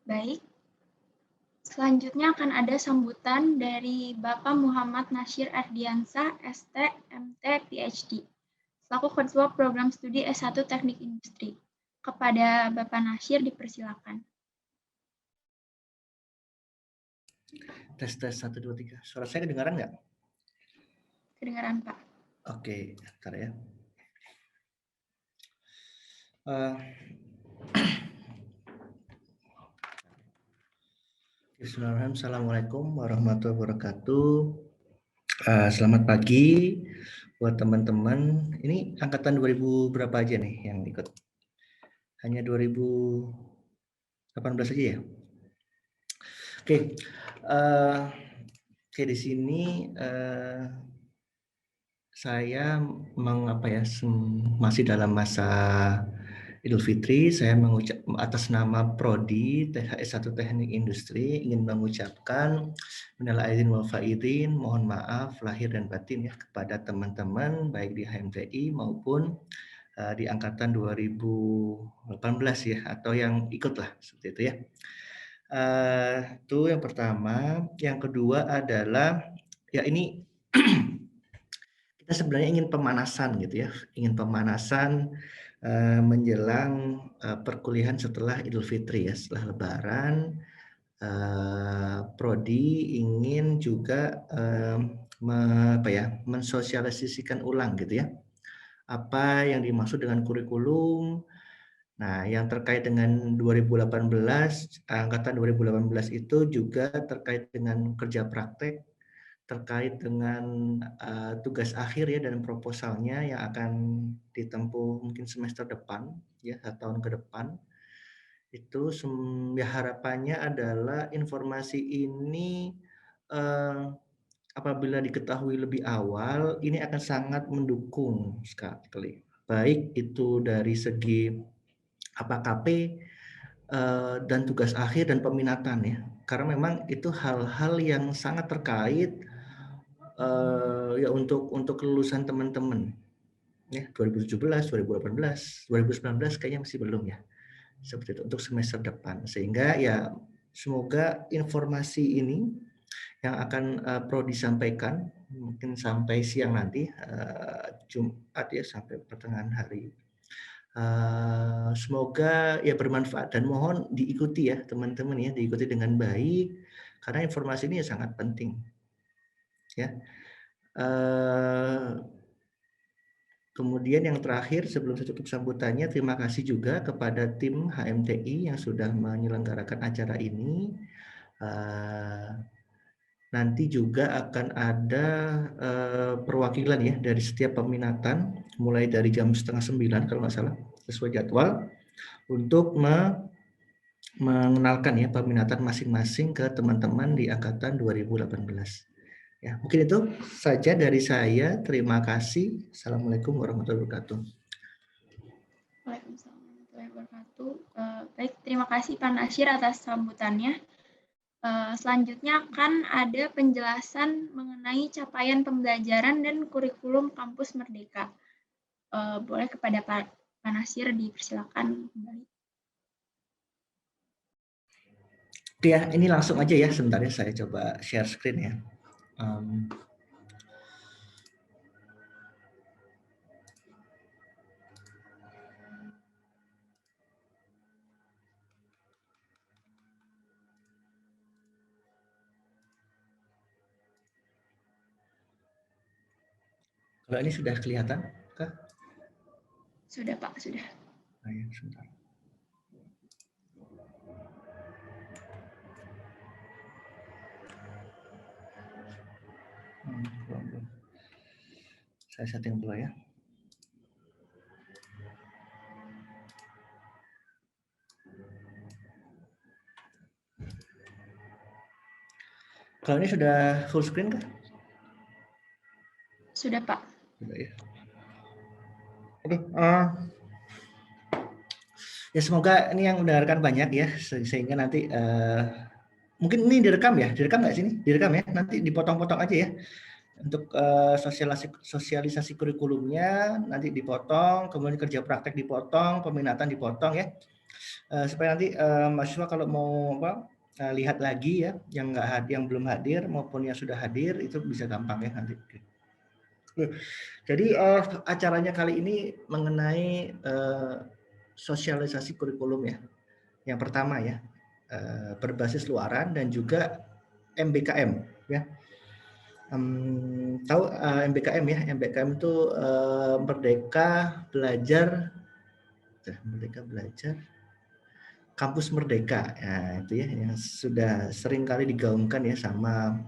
Baik, selanjutnya akan ada sambutan dari Bapak Muhammad Nasyir Ardiansah, ST, MT, PhD, selaku Ketua Program Studi S1 Teknik Industri. Kepada Bapak Nasyir dipersilakan. Tes 1, 2, 3. Suara saya kedengaran nggak? Kedengaran, Pak. Oke, bentar ya. Bismillahirrahmanirrahim. Assalamualaikum warahmatullahi wabarakatuh. Selamat pagi buat teman-teman. Ini angkatan 2000 berapa aja nih yang ikut? Hanya 2018 aja ya? Oke. Di sini saya masih dalam masa Idul Fitri. Saya mengucap atas nama Prodi THS1 Teknik Industri ingin mengucapkan minal aidin wal faidin, mohon maaf lahir dan batin ya kepada teman-teman baik di HMTI maupun di angkatan 2018 ya atau yang ikut lah seperti itu ya. Itu yang pertama. Yang kedua adalah ya ini kita sebenarnya ingin pemanasan gitu ya, ingin pemanasan menjelang perkuliahan setelah Idul Fitri ya, setelah Lebaran. Prodi ingin juga mensosialisasikan ulang gitu ya, apa yang dimaksud dengan kurikulum. Nah, yang terkait dengan 2018, angkatan 2018 itu juga terkait dengan kerja praktek, terkait dengan tugas akhir ya dan proposalnya yang akan ditempuh mungkin semester depan ya, 1 tahun ke depan. Itu ya harapannya adalah informasi ini apabila diketahui lebih awal ini akan sangat mendukung sekali. Baik itu dari segi KP dan tugas akhir dan peminatan ya. Karena memang itu hal-hal yang sangat terkait ya untuk kelulusan teman-teman ya 2017, 2018, 2019 kayaknya masih belum ya. Seperti itu untuk semester depan. Sehingga ya semoga informasi ini yang akan Prodi sampaikan mungkin sampai siang nanti Jumat ya sampai pertengahan hari. Semoga ya bermanfaat dan mohon diikuti ya teman-teman ya, diikuti dengan baik karena informasi ini ya sangat penting ya. Kemudian yang terakhir sebelum saya tutup sambutannya, terima kasih juga kepada tim HMTI yang sudah menyelenggarakan acara ini. Nanti juga akan ada perwakilan ya dari setiap peminatan, mulai dari jam 8:30 kalau nggak salah, sesuai jadwal, untuk mengenalkan ya peminatan masing-masing ke teman-teman di angkatan 2018. Ya, mungkin itu saja dari saya. Terima kasih. Assalamualaikum warahmatullahi wabarakatuh. Waalaikumsalam warahmatullahi wabarakatuh. Baik, terima kasih Pak Nasyir atas sambutannya. Selanjutnya akan ada penjelasan mengenai capaian pembelajaran dan kurikulum kampus Merdeka. Boleh kepada Pak Nasyir dipersilakan kembali. Oke ya, ini langsung aja ya, sebentar ya saya coba share screen ya. Kalau ini sudah kelihatan kah? Sudah Pak, sudah. Ayo, sebentar. Saya setting dulu ya. Kalau ini sudah full screen kah? Sudah Pak. Sudah ya. Oke, ya semoga ini yang mendengarkan banyak ya, sehingga nanti mungkin ini direkam ya, direkam nggak sini? Direkam ya, nanti dipotong-potong aja ya. Untuk sosialisasi kurikulumnya nanti dipotong, kemudian kerja praktek dipotong, peminatan dipotong ya. supaya nanti mahasiswa kalau mau lihat lagi ya, yang belum hadir maupun yang sudah hadir itu bisa gampang ya nanti. Jadi acaranya kali ini mengenai sosialisasi kurikulum ya. Yang pertama ya, berbasis luaran dan juga MBKM ya. Tahu MBKM ya? MBKM itu Merdeka Belajar Kampus Merdeka. Nah, itu ya yang sudah sering kali digaungkan ya sama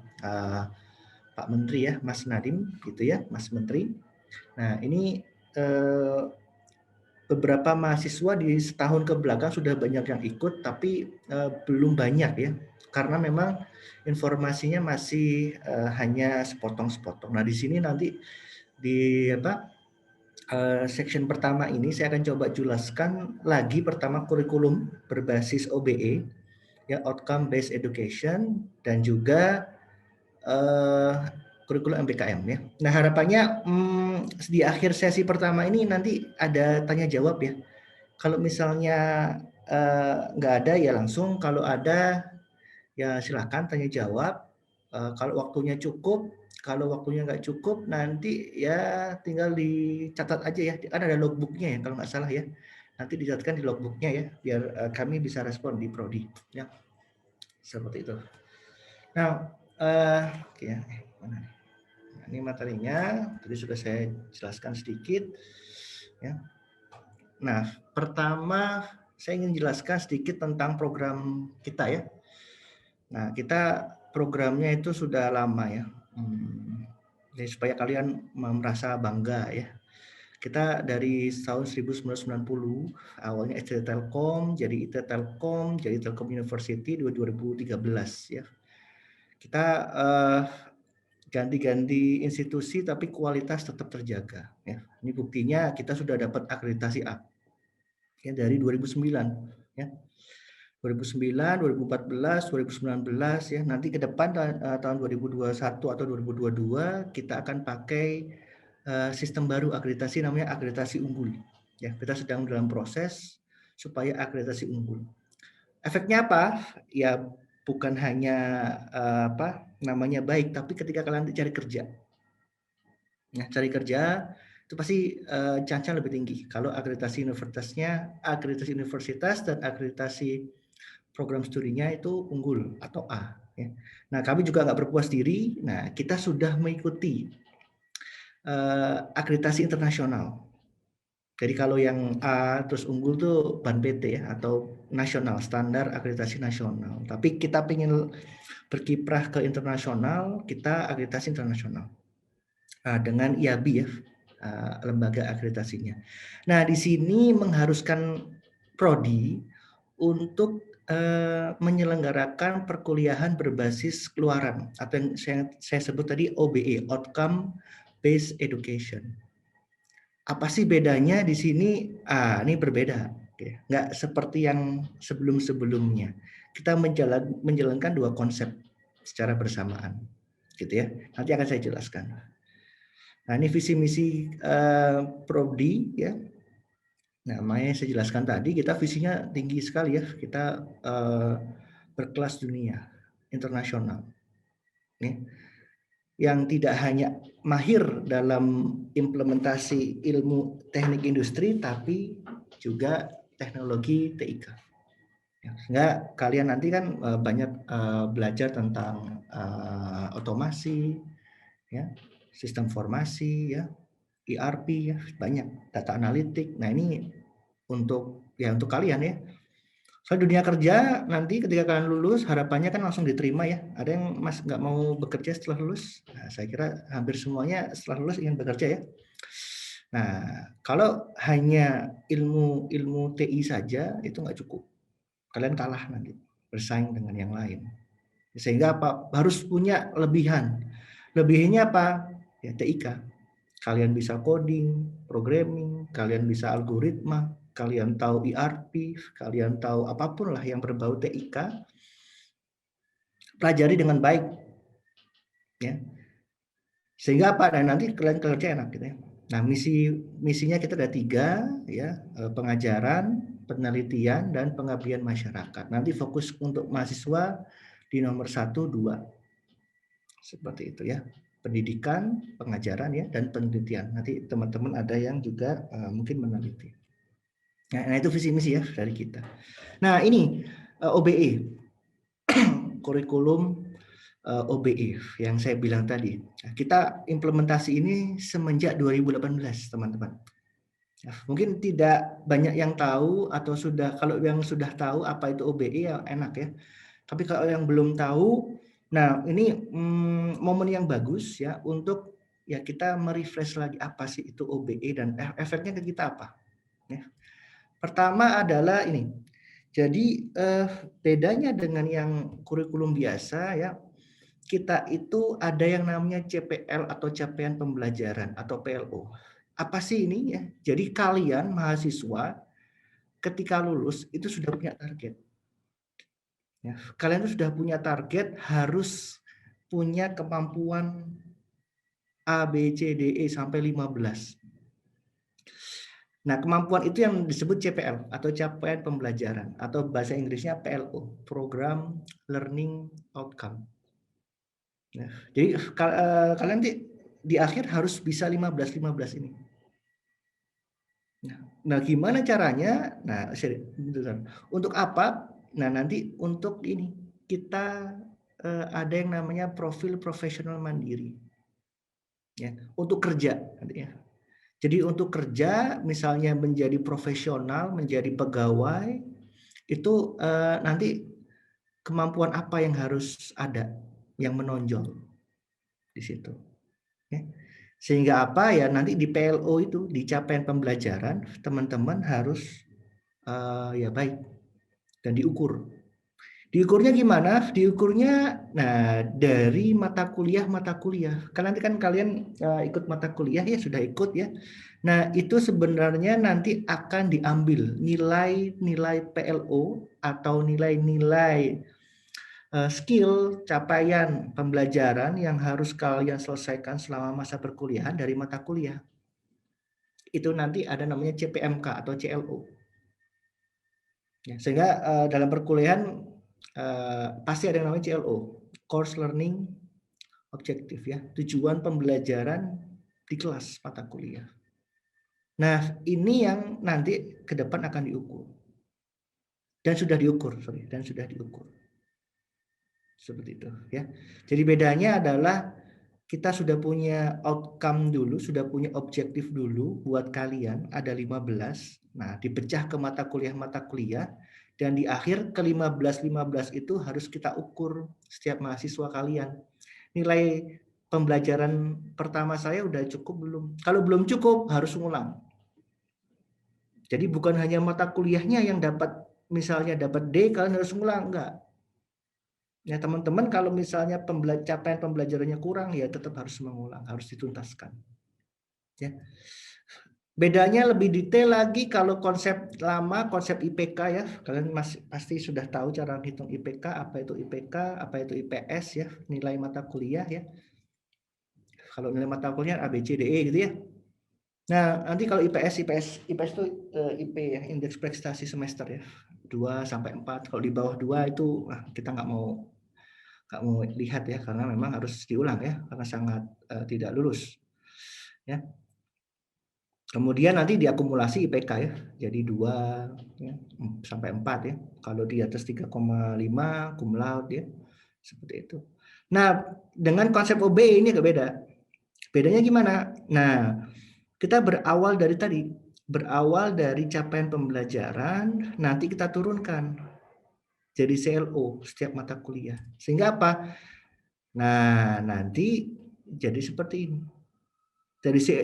Pak Menteri ya, Mas Nadiem gitu ya, Mas Menteri. Nah, ini beberapa mahasiswa di setahun ke belakang sudah banyak yang ikut, tapi belum banyak ya, karena memang informasinya masih hanya sepotong-sepotong. Nah, di sini nanti di section pertama ini saya akan coba jelaskan lagi pertama kurikulum berbasis OBE, ya Outcome Based Education, dan juga kurikulum MBKM ya. Nah harapannya di akhir sesi pertama ini nanti ada tanya jawab ya. Kalau misalnya nggak ada ya langsung, kalau ada ya silakan tanya jawab. Kalau waktunya cukup, kalau waktunya nggak cukup nanti ya tinggal dicatat aja ya. Kan ada logbooknya ya kalau nggak salah ya. Nanti dicatatkan di logbooknya ya, biar kami bisa respon di prodi ya. Seperti itu. Nah, oke ya. Mana nih? Nah, ini materinya tadi sudah saya jelaskan sedikit ya. Nah, pertama saya ingin jelaskan sedikit tentang program kita ya. Nah, kita programnya itu sudah lama ya. Jadi supaya kalian merasa bangga ya. Kita dari tahun 1990 awalnya ST Telkom, jadi IT Telkom, jadi Telkom University 2013 ya. Kita ganti-ganti institusi tapi kualitas tetap terjaga ya. Ini buktinya kita sudah dapat akreditasi A ya dari 2009 ya. 2009, 2014, 2019 ya. Nanti ke depan tahun 2021 atau 2022 kita akan pakai sistem baru akreditasi namanya akreditasi unggul. Ya, kita sedang dalam proses supaya akreditasi unggul. Efeknya apa? Ya bukan hanya namanya baik, tapi ketika kalian cari kerja. Nah, cari kerja itu pasti chance-nya lebih tinggi kalau akreditasi universitas dan akreditasi program studinya itu unggul atau A. Ya. Nah, kami juga nggak berpuas diri. Nah, kita sudah mengikuti akreditasi internasional. Jadi kalau yang A terus unggul tuh BAN PT ya, atau nasional, standar akreditasi nasional. Tapi kita ingin berkiprah ke internasional, kita akreditasi internasional dengan IAB ya, lembaga akreditasinya. Nah, di sini mengharuskan prodi untuk menyelenggarakan perkuliahan berbasis keluaran atau yang saya sebut tadi OBE, Outcome Based Education. Apa sih bedanya di sini? Ini berbeda, nggak seperti yang sebelum-sebelumnya. Kita menjalankan dua konsep secara bersamaan, gitu ya. Nanti akan saya jelaskan. Nah, ini visi misi prodi ya. Nah, makanya saya jelaskan tadi kita visinya tinggi sekali ya. Kita berkelas dunia, internasional. Nih, yang tidak hanya mahir dalam implementasi ilmu teknik industri, tapi juga teknologi TIK. Ya, sehingga kalian nanti kan banyak belajar tentang otomasi, ya, sistem formasi, ya, ERP, ya, banyak data analitik. Nah ini untuk kalian ya. Soal dunia kerja nanti ketika kalian lulus harapannya kan langsung diterima ya. Ada yang nggak mau bekerja setelah lulus? Nah, saya kira hampir semuanya setelah lulus ingin bekerja ya. Nah kalau hanya ilmu TI saja itu nggak cukup. Kalian kalah nanti bersaing dengan yang lain. Sehingga apa? Harus punya lebihan. Lebihannya apa? Ya TIK. Kalian bisa coding, programming, kalian bisa algoritma, kalian tahu ERP, kalian tahu apapun lah yang berbau TIK, pelajari dengan baik, ya. Sehingga apa? Nah, nanti kalian kerja enak gitu ya. Nah, misinya kita ada 3 ya, pengajaran, penelitian, dan pengabdian masyarakat. Nanti fokus untuk mahasiswa di nomor 1, 2. Seperti itu ya. Pendidikan, pengajaran ya, dan penelitian. Nanti teman-teman ada yang juga mungkin meneliti. Nah, itu visi misi ya dari kita. Nah, ini OBE. Kurikulum OBE yang saya bilang tadi. Kita implementasi ini semenjak 2018, teman-teman. Mungkin tidak banyak yang tahu atau kalau yang sudah tahu apa itu OBE ya enak ya. Tapi kalau yang belum tahu, nah ini momen yang bagus ya untuk ya kita merefresh lagi apa sih itu OBE dan efeknya ke kita apa. Ya. Pertama adalah ini. Jadi bedanya dengan yang kurikulum biasa ya, kita itu ada yang namanya CPL atau capaian pembelajaran atau PLO. Apa sih ini ya? Jadi kalian mahasiswa ketika lulus itu sudah punya target. Ya, kalian itu sudah punya target harus punya kemampuan A, B, C, D, E sampai 15. Nah, kemampuan itu yang disebut CPL atau capaian pembelajaran atau bahasa Inggrisnya PLO, Program Learning Outcome. Nah, jadi kalian di akhir harus bisa 15 ini. Nah, gimana caranya? Nah, untuk apa? Nah, nanti untuk ini kita ada yang namanya profil profesional mandiri. Ya, untuk kerja ya. Jadi untuk kerja misalnya menjadi profesional, menjadi pegawai itu nanti kemampuan apa yang harus ada yang menonjol di situ. Ya. Sehingga apa ya nanti di PLO itu di capaian pembelajaran teman-teman harus ya baik dan diukur. Diukurnya gimana? Diukurnya nah dari mata kuliah. Kan nanti kan kalian ikut mata kuliah ya sudah ikut ya. Nah, itu sebenarnya nanti akan diambil nilai-nilai PLO atau nilai-nilai skill capaian pembelajaran yang harus kalian selesaikan selama masa perkuliahan dari mata kuliah. Itu nanti ada namanya CPMK atau CLO. Ya, sehingga dalam perkuliahan pasti ada yang namanya CLO, Course Learning Objective ya, tujuan pembelajaran di kelas mata kuliah. Nah, ini yang nanti ke depan akan diukur. Dan sudah diukur. Seperti itu ya. Jadi bedanya adalah kita sudah punya outcome dulu, sudah punya objektif dulu buat kalian ada 15. Nah, dipecah ke mata kuliah dan di akhir ke 15 itu harus kita ukur setiap mahasiswa kalian. Nilai pembelajaran pertama saya udah cukup belum? Kalau belum cukup harus ngulang. Jadi bukan hanya mata kuliahnya yang dapat misalnya dapat D kalian harus ngulang, enggak. Ya teman-teman kalau misalnya capaian pembelajarannya kurang ya tetap harus mengulang, harus dituntaskan. Ya. Bedanya lebih detail lagi kalau konsep lama, konsep IPK ya. Kalian pasti sudah tahu cara hitung IPK, apa itu IPK, apa itu IPS ya, nilai mata kuliah ya. Kalau nilai mata kuliah A, B, C, D, E gitu ya. Nah, nanti kalau IPS itu IP ya, indeks prestasi semester ya. 2 sampai 4. Kalau di bawah 2 itu kita nggak mau lihat ya karena memang harus diulang ya karena sangat tidak lulus. Ya. Kemudian nanti diakumulasi IPK ya. Jadi 2 ya, sampai 4 ya. Kalau di atas 3,5 cum laude ya. Seperti itu. Nah, dengan konsep OB ini agak beda. Bedanya gimana? Nah, kita berawal dari capaian pembelajaran, nanti kita turunkan jadi CLO setiap mata kuliah. Sehingga apa? Nah, nanti jadi seperti ini.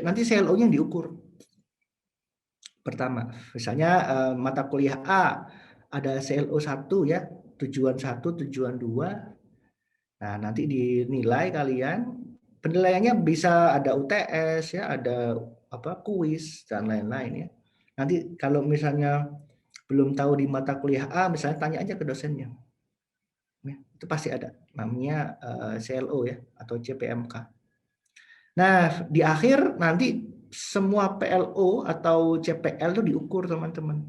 Nanti CLO-nya diukur. Pertama, misalnya mata kuliah A ada CLO 1 ya, tujuan 1, tujuan 2. Nah, nanti dinilai kalian. Penilaiannya bisa ada UTS ya, ada kuis dan lain-lain ya. Nanti kalau misalnya belum tahu di mata kuliah A, misalnya tanya aja ke dosennya. Ya, itu pasti ada namanya CLO ya atau CPMK. Nah, di akhir nanti semua PLO atau CPL itu diukur teman-teman.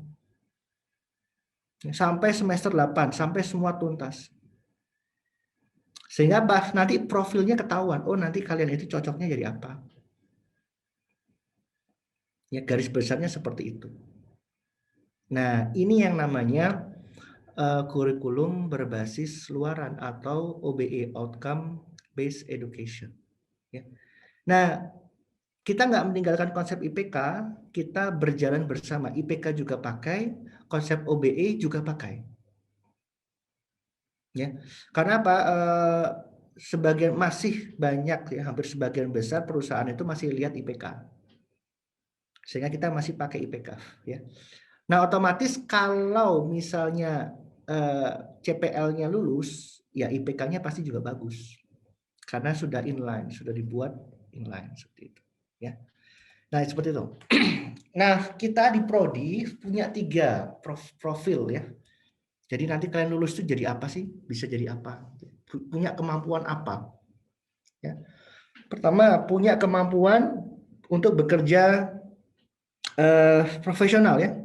sampai semester 8, sampai semua tuntas. Sehingga nanti profilnya ketahuan, oh nanti kalian itu cocoknya jadi apa. Ya, garis besarnya seperti itu. Nah, ini yang namanya kurikulum berbasis luaran atau OBE, Outcome Based Education. Ya. Nah, kita nggak meninggalkan konsep IPK, kita berjalan bersama. IPK juga pakai, konsep OBE juga pakai. Ya, karena apa? Sebagian masih banyak ya, hampir sebagian besar perusahaan itu masih lihat IPK, sehingga kita masih pakai IPK. Ya. Nah, otomatis kalau misalnya CPL-nya lulus, ya IPK-nya pasti juga bagus, karena sudah inline, sudah dibuat inline seperti itu. Ya. Nah, seperti itu. Nah, kita di Prodi punya 3 profil ya. Jadi nanti kalian lulus itu jadi apa sih? Bisa jadi apa? Punya kemampuan apa? Ya. Pertama, punya kemampuan untuk bekerja profesional ya.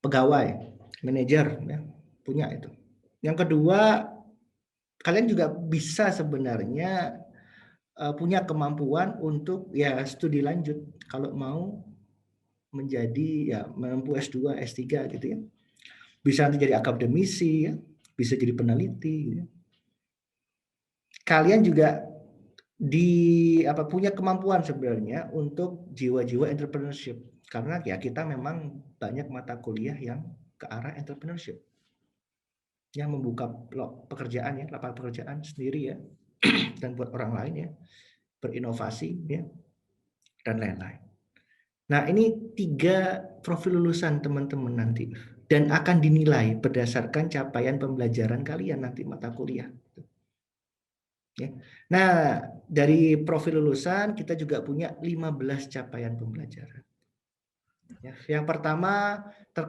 Pegawai, manajer ya, punya itu. Yang kedua, kalian juga bisa sebenarnya punya kemampuan untuk ya studi lanjut kalau mau menjadi ya menempuh S2, S3 gitu ya. Bisa nanti jadi akademisi ya, bisa jadi peneliti gitu ya. Kalian juga punya kemampuan sebenarnya untuk jiwa-jiwa entrepreneurship, karena ya kita memang banyak mata kuliah yang ke arah entrepreneurship yang membuka pekerjaan ya, lapangan pekerjaan sendiri ya dan buat orang lain ya, berinovasi ya dan lain-lain. Nah, ini 3 profil lulusan teman-teman nanti dan akan dinilai berdasarkan capaian pembelajaran kalian nanti mata kuliah. Ya. Nah, dari profil lulusan kita juga punya 15 capaian pembelajaran. Ya, yang pertama dan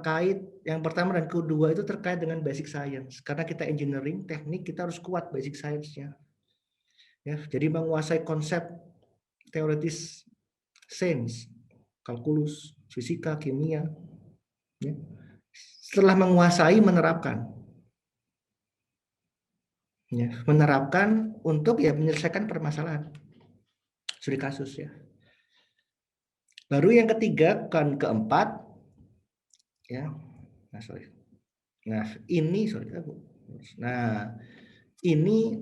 kedua itu terkait dengan basic science. Karena kita engineering, teknik, kita harus kuat basic science-nya. Ya, jadi menguasai konsep teoritis sains, kalkulus, fisika, kimia. Ya. Setelah menguasai, menerapkan. Ya, menerapkan untuk ya menyelesaikan permasalahan studi kasus ya. Baru yang ketiga kan keempat ya. Nah, ini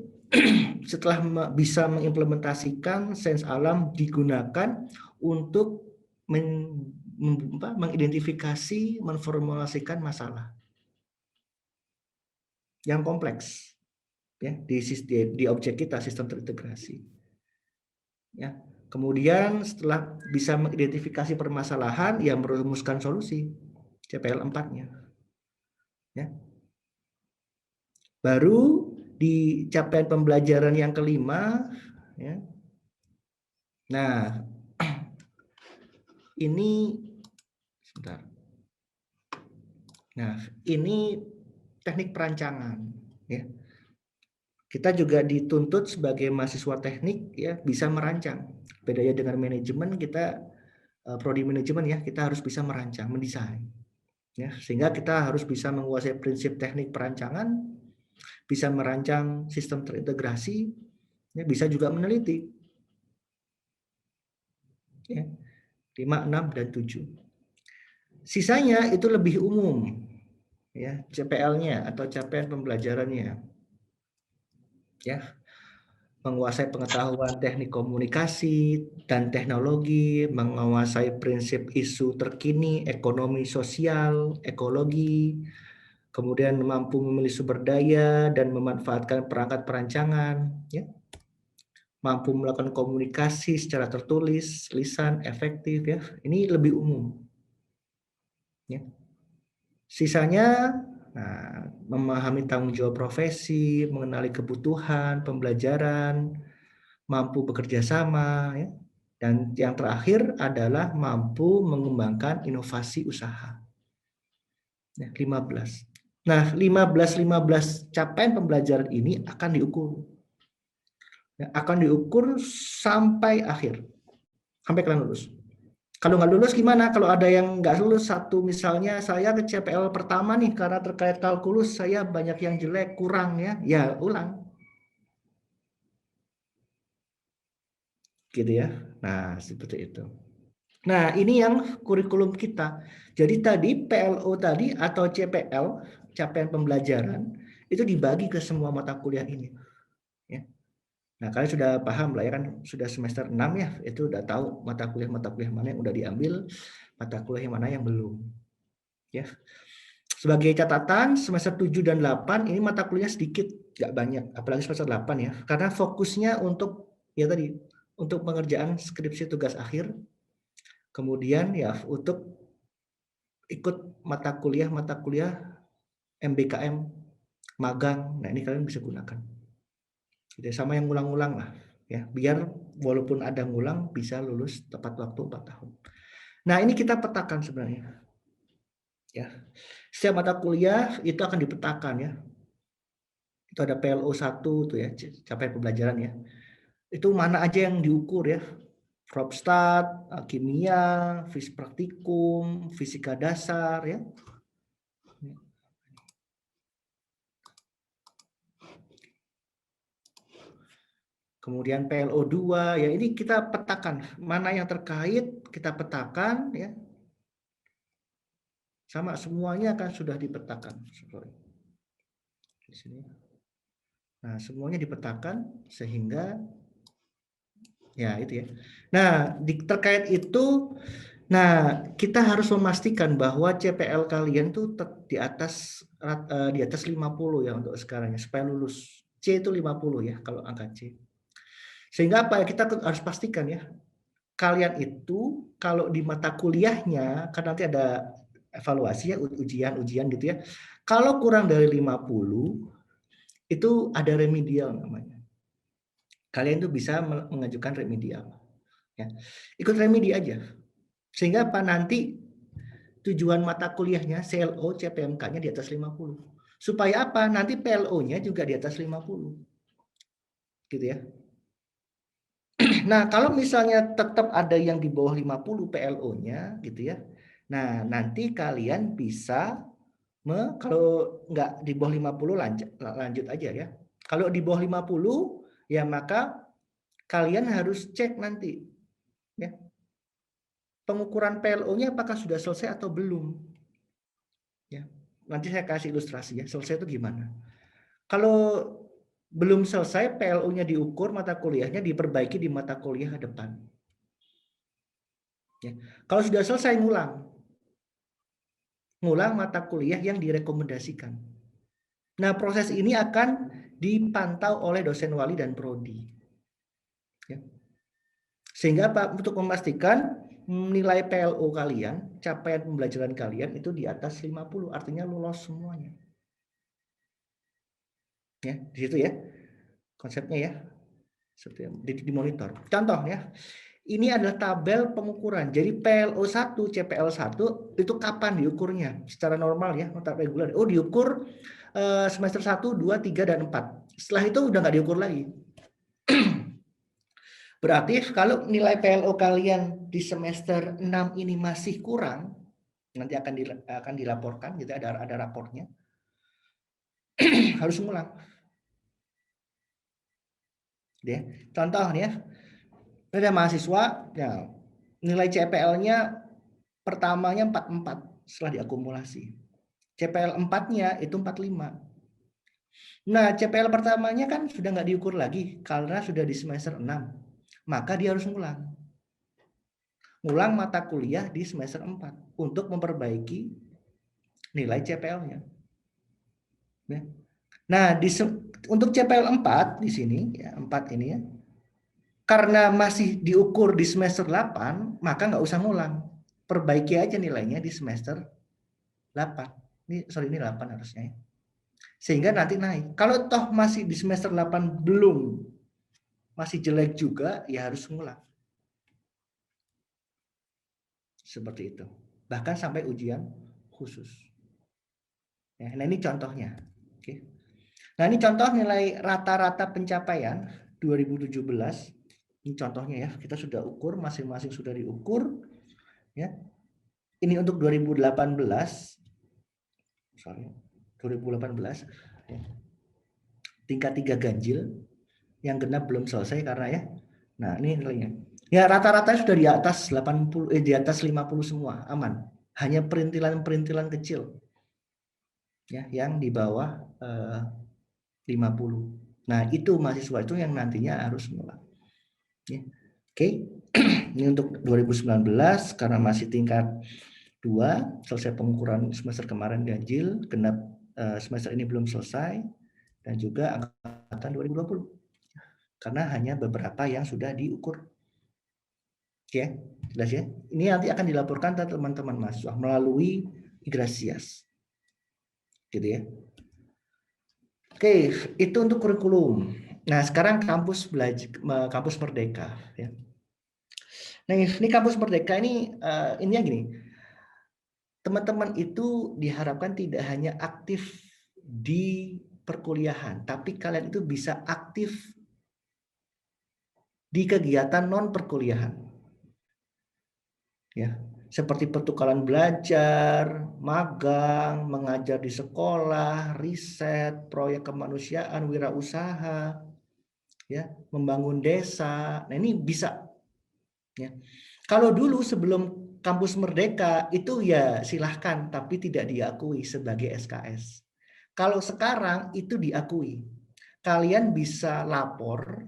setelah bisa mengimplementasikan sains alam digunakan untuk mengidentifikasi, memformulasikan masalah yang kompleks ya di objek kita sistem terintegrasi. Ya. Kemudian setelah bisa mengidentifikasi permasalahan, ya merumuskan solusi CPL 4-nya. Ya. Baru di capaian pembelajaran yang kelima, ya. Nah, ini sebentar. Nah, ini teknik perancangan, ya. Kita juga dituntut sebagai mahasiswa teknik ya bisa merancang. Bedanya dengan manajemen, kita prodi manajemen ya, kita harus bisa merancang, mendesain. Ya, sehingga kita harus bisa menguasai prinsip teknik perancangan, bisa merancang sistem terintegrasi, ya, bisa juga meneliti. Ya, 5, 6, dan 7. Sisanya itu lebih umum, ya, CPL-nya atau capaian pembelajarannya. Ya, menguasai pengetahuan teknik komunikasi dan teknologi, menguasai prinsip isu terkini, ekonomi sosial, ekologi, kemudian mampu memilih sumber daya dan memanfaatkan perangkat perancangan, ya. Mampu melakukan komunikasi secara tertulis, lisan, efektif, ya. Ini lebih umum. Ya. Sisanya memahami tanggung jawab profesi, mengenali kebutuhan, pembelajaran, mampu bekerja sama, ya. Dan yang terakhir adalah mampu mengembangkan inovasi usaha. Ya, 15. Nah, 15 capaian pembelajaran ini akan diukur. Ya, akan diukur sampai akhir. Sampai kalian lulus. Kalau nggak lulus gimana? Kalau ada yang nggak lulus satu, misalnya saya ke CPL pertama nih karena terkait kalkulus saya banyak yang jelek, kurang ya ulang. Gitu ya. Nah, seperti itu. Nah, ini yang kurikulum kita. Jadi tadi PLO tadi atau CPL, capaian pembelajaran, itu dibagi ke semua mata kuliah ini. Ya. Nah, kalian sudah paham lah ya kan, sudah semester 6 ya, itu udah tahu mata kuliah mana yang udah diambil, mata kuliah yang mana yang belum. Ya. Sebagai catatan, semester 7 dan 8 ini mata kuliahnya sedikit, nggak banyak, apalagi semester 8 ya, karena fokusnya untuk ya tadi, untuk pengerjaan skripsi tugas akhir, kemudian ya untuk ikut mata kuliah MBKM, magang. Nah, ini kalian bisa gunakan. Gitu, sama yang ngulang-ngulang lah ya, biar walaupun ada ngulang bisa lulus tepat waktu 4 tahun. Nah, ini kita petakan sebenarnya. Ya. Setiap mata kuliah itu akan dipetakan ya. Itu ada PLO 1 tuh ya, capaian pembelajaran ya. Itu mana aja yang diukur ya. Propstat, kimia, fisik praktikum, fisika dasar ya. Kemudian PLO2 ya, ini kita petakan mana yang terkait, kita petakan ya. Sama semuanya kan sudah dipetakan. Di sini. Nah, semuanya dipetakan sehingga ya itu ya. Nah, terkait itu, nah kita harus memastikan bahwa CPL kalian tuh di atas 50 ya untuk sekarang ya, supaya lulus. C itu 50 ya kalau angka C. Sehingga apa ya, kita harus pastikan ya, kalian itu kalau di mata kuliahnya, kan nanti ada evaluasi ya, ujian gitu ya. Kalau kurang dari 50, itu ada remedial namanya. Kalian tuh bisa mengajukan remedial. Ya. Ikut remedi aja. Sehingga apa, nanti tujuan mata kuliahnya CLO, CPMK-nya di atas 50. Supaya apa? Nanti PLO-nya juga di atas 50. Gitu ya. Nah, kalau misalnya tetap ada yang di bawah 50 PLO-nya gitu ya. Nah, nanti kalian bisa kalau nggak di bawah 50 lanjut aja ya. Kalau di bawah 50 ya maka kalian harus cek nanti ya. Pengukuran PLO-nya apakah sudah selesai atau belum. Ya. Nanti saya kasih ilustrasi ya. Selesai itu gimana? Kalau belum selesai PLO-nya diukur, mata kuliahnya diperbaiki di mata kuliah depan. Ya. Kalau sudah selesai ngulang mata kuliah yang direkomendasikan. Nah, proses ini akan dipantau oleh dosen wali dan prodi. Ya. Sehingga Pak, untuk memastikan nilai PLO kalian, capaian pembelajaran kalian itu di atas 50, artinya lolos semuanya. Ya, di situ ya konsepnya ya. Di monitor. Contoh ya. Ini adalah tabel pengukuran. Jadi PLO1, CPL1 itu kapan diukurnya? Secara normal ya, nota reguler. Oh, diukur semester 1, 2, 3, dan 4. Setelah itu udah nggak diukur lagi. Berarti kalau nilai PLO kalian di semester 6 ini masih kurang, nanti akan dilaporkan, gitu ada raportnya. Harus ngulang. Ya. Contoh ya. Ada mahasiswa ya, nilai CPL-nya pertamanya 44 setelah diakumulasi. CPL 4-nya itu 45. Nah, CPL pertamanya kan sudah nggak diukur lagi karena sudah di semester 6. Maka dia harus ngulang mata kuliah di semester 4 untuk memperbaiki nilai CPL-nya. Nah, untuk CPL 4 di sini ya, 4 ini ya. Karena masih diukur di semester 8, maka nggak usah ngulang. Perbaiki aja nilainya di semester 8. Ini 8 harusnya ya. Sehingga nanti naik. Kalau toh masih di semester 8 belum, masih jelek juga, ya harus ngulang. Seperti itu. Bahkan sampai ujian khusus. Ya, nah ini contohnya. Oke. Nah ini contoh nilai rata-rata pencapaian 2017. Ini contohnya ya, kita sudah ukur, masing-masing sudah diukur. Ya. Ini untuk 2018. Sorry. 2018 ya. Tingkat 3 ganjil, yang genap belum selesai karena ya. Nah, ini nilainya. Ya, rata-rata sudah di atas 80 di atas 50 semua, aman. Hanya perintilan-perintilan kecil. Ya, yang di bawah 50. Nah, itu mahasiswa itu yang nantinya harus menolak. Ya. Oke. Ini untuk 2019 karena masih tingkat 2, selesai pengukuran semester kemarin ganjil, genap semester ini belum selesai, dan juga angkatan 2020. Karena hanya beberapa yang sudah diukur. Oke, jelas ya. Ini nanti akan dilaporkan ke teman-teman mahasiswa melalui Igrasias. Gitu ya. Oke, itu untuk kurikulum. Nah, sekarang kampus kampus Merdeka ya. Nah, ini kampus Merdeka ini intinya gini. Teman-teman itu diharapkan tidak hanya aktif di perkuliahan, tapi kalian itu bisa aktif di kegiatan non perkuliahan. Ya, seperti pertukaran belajar, magang, mengajar di sekolah, riset, proyek kemanusiaan, wirausaha, ya, membangun desa. Nah, ini bisa. Ya. Kalau dulu sebelum kampus Merdeka itu ya silahkan, tapi tidak diakui sebagai SKS. Kalau sekarang itu diakui. Kalian bisa lapor,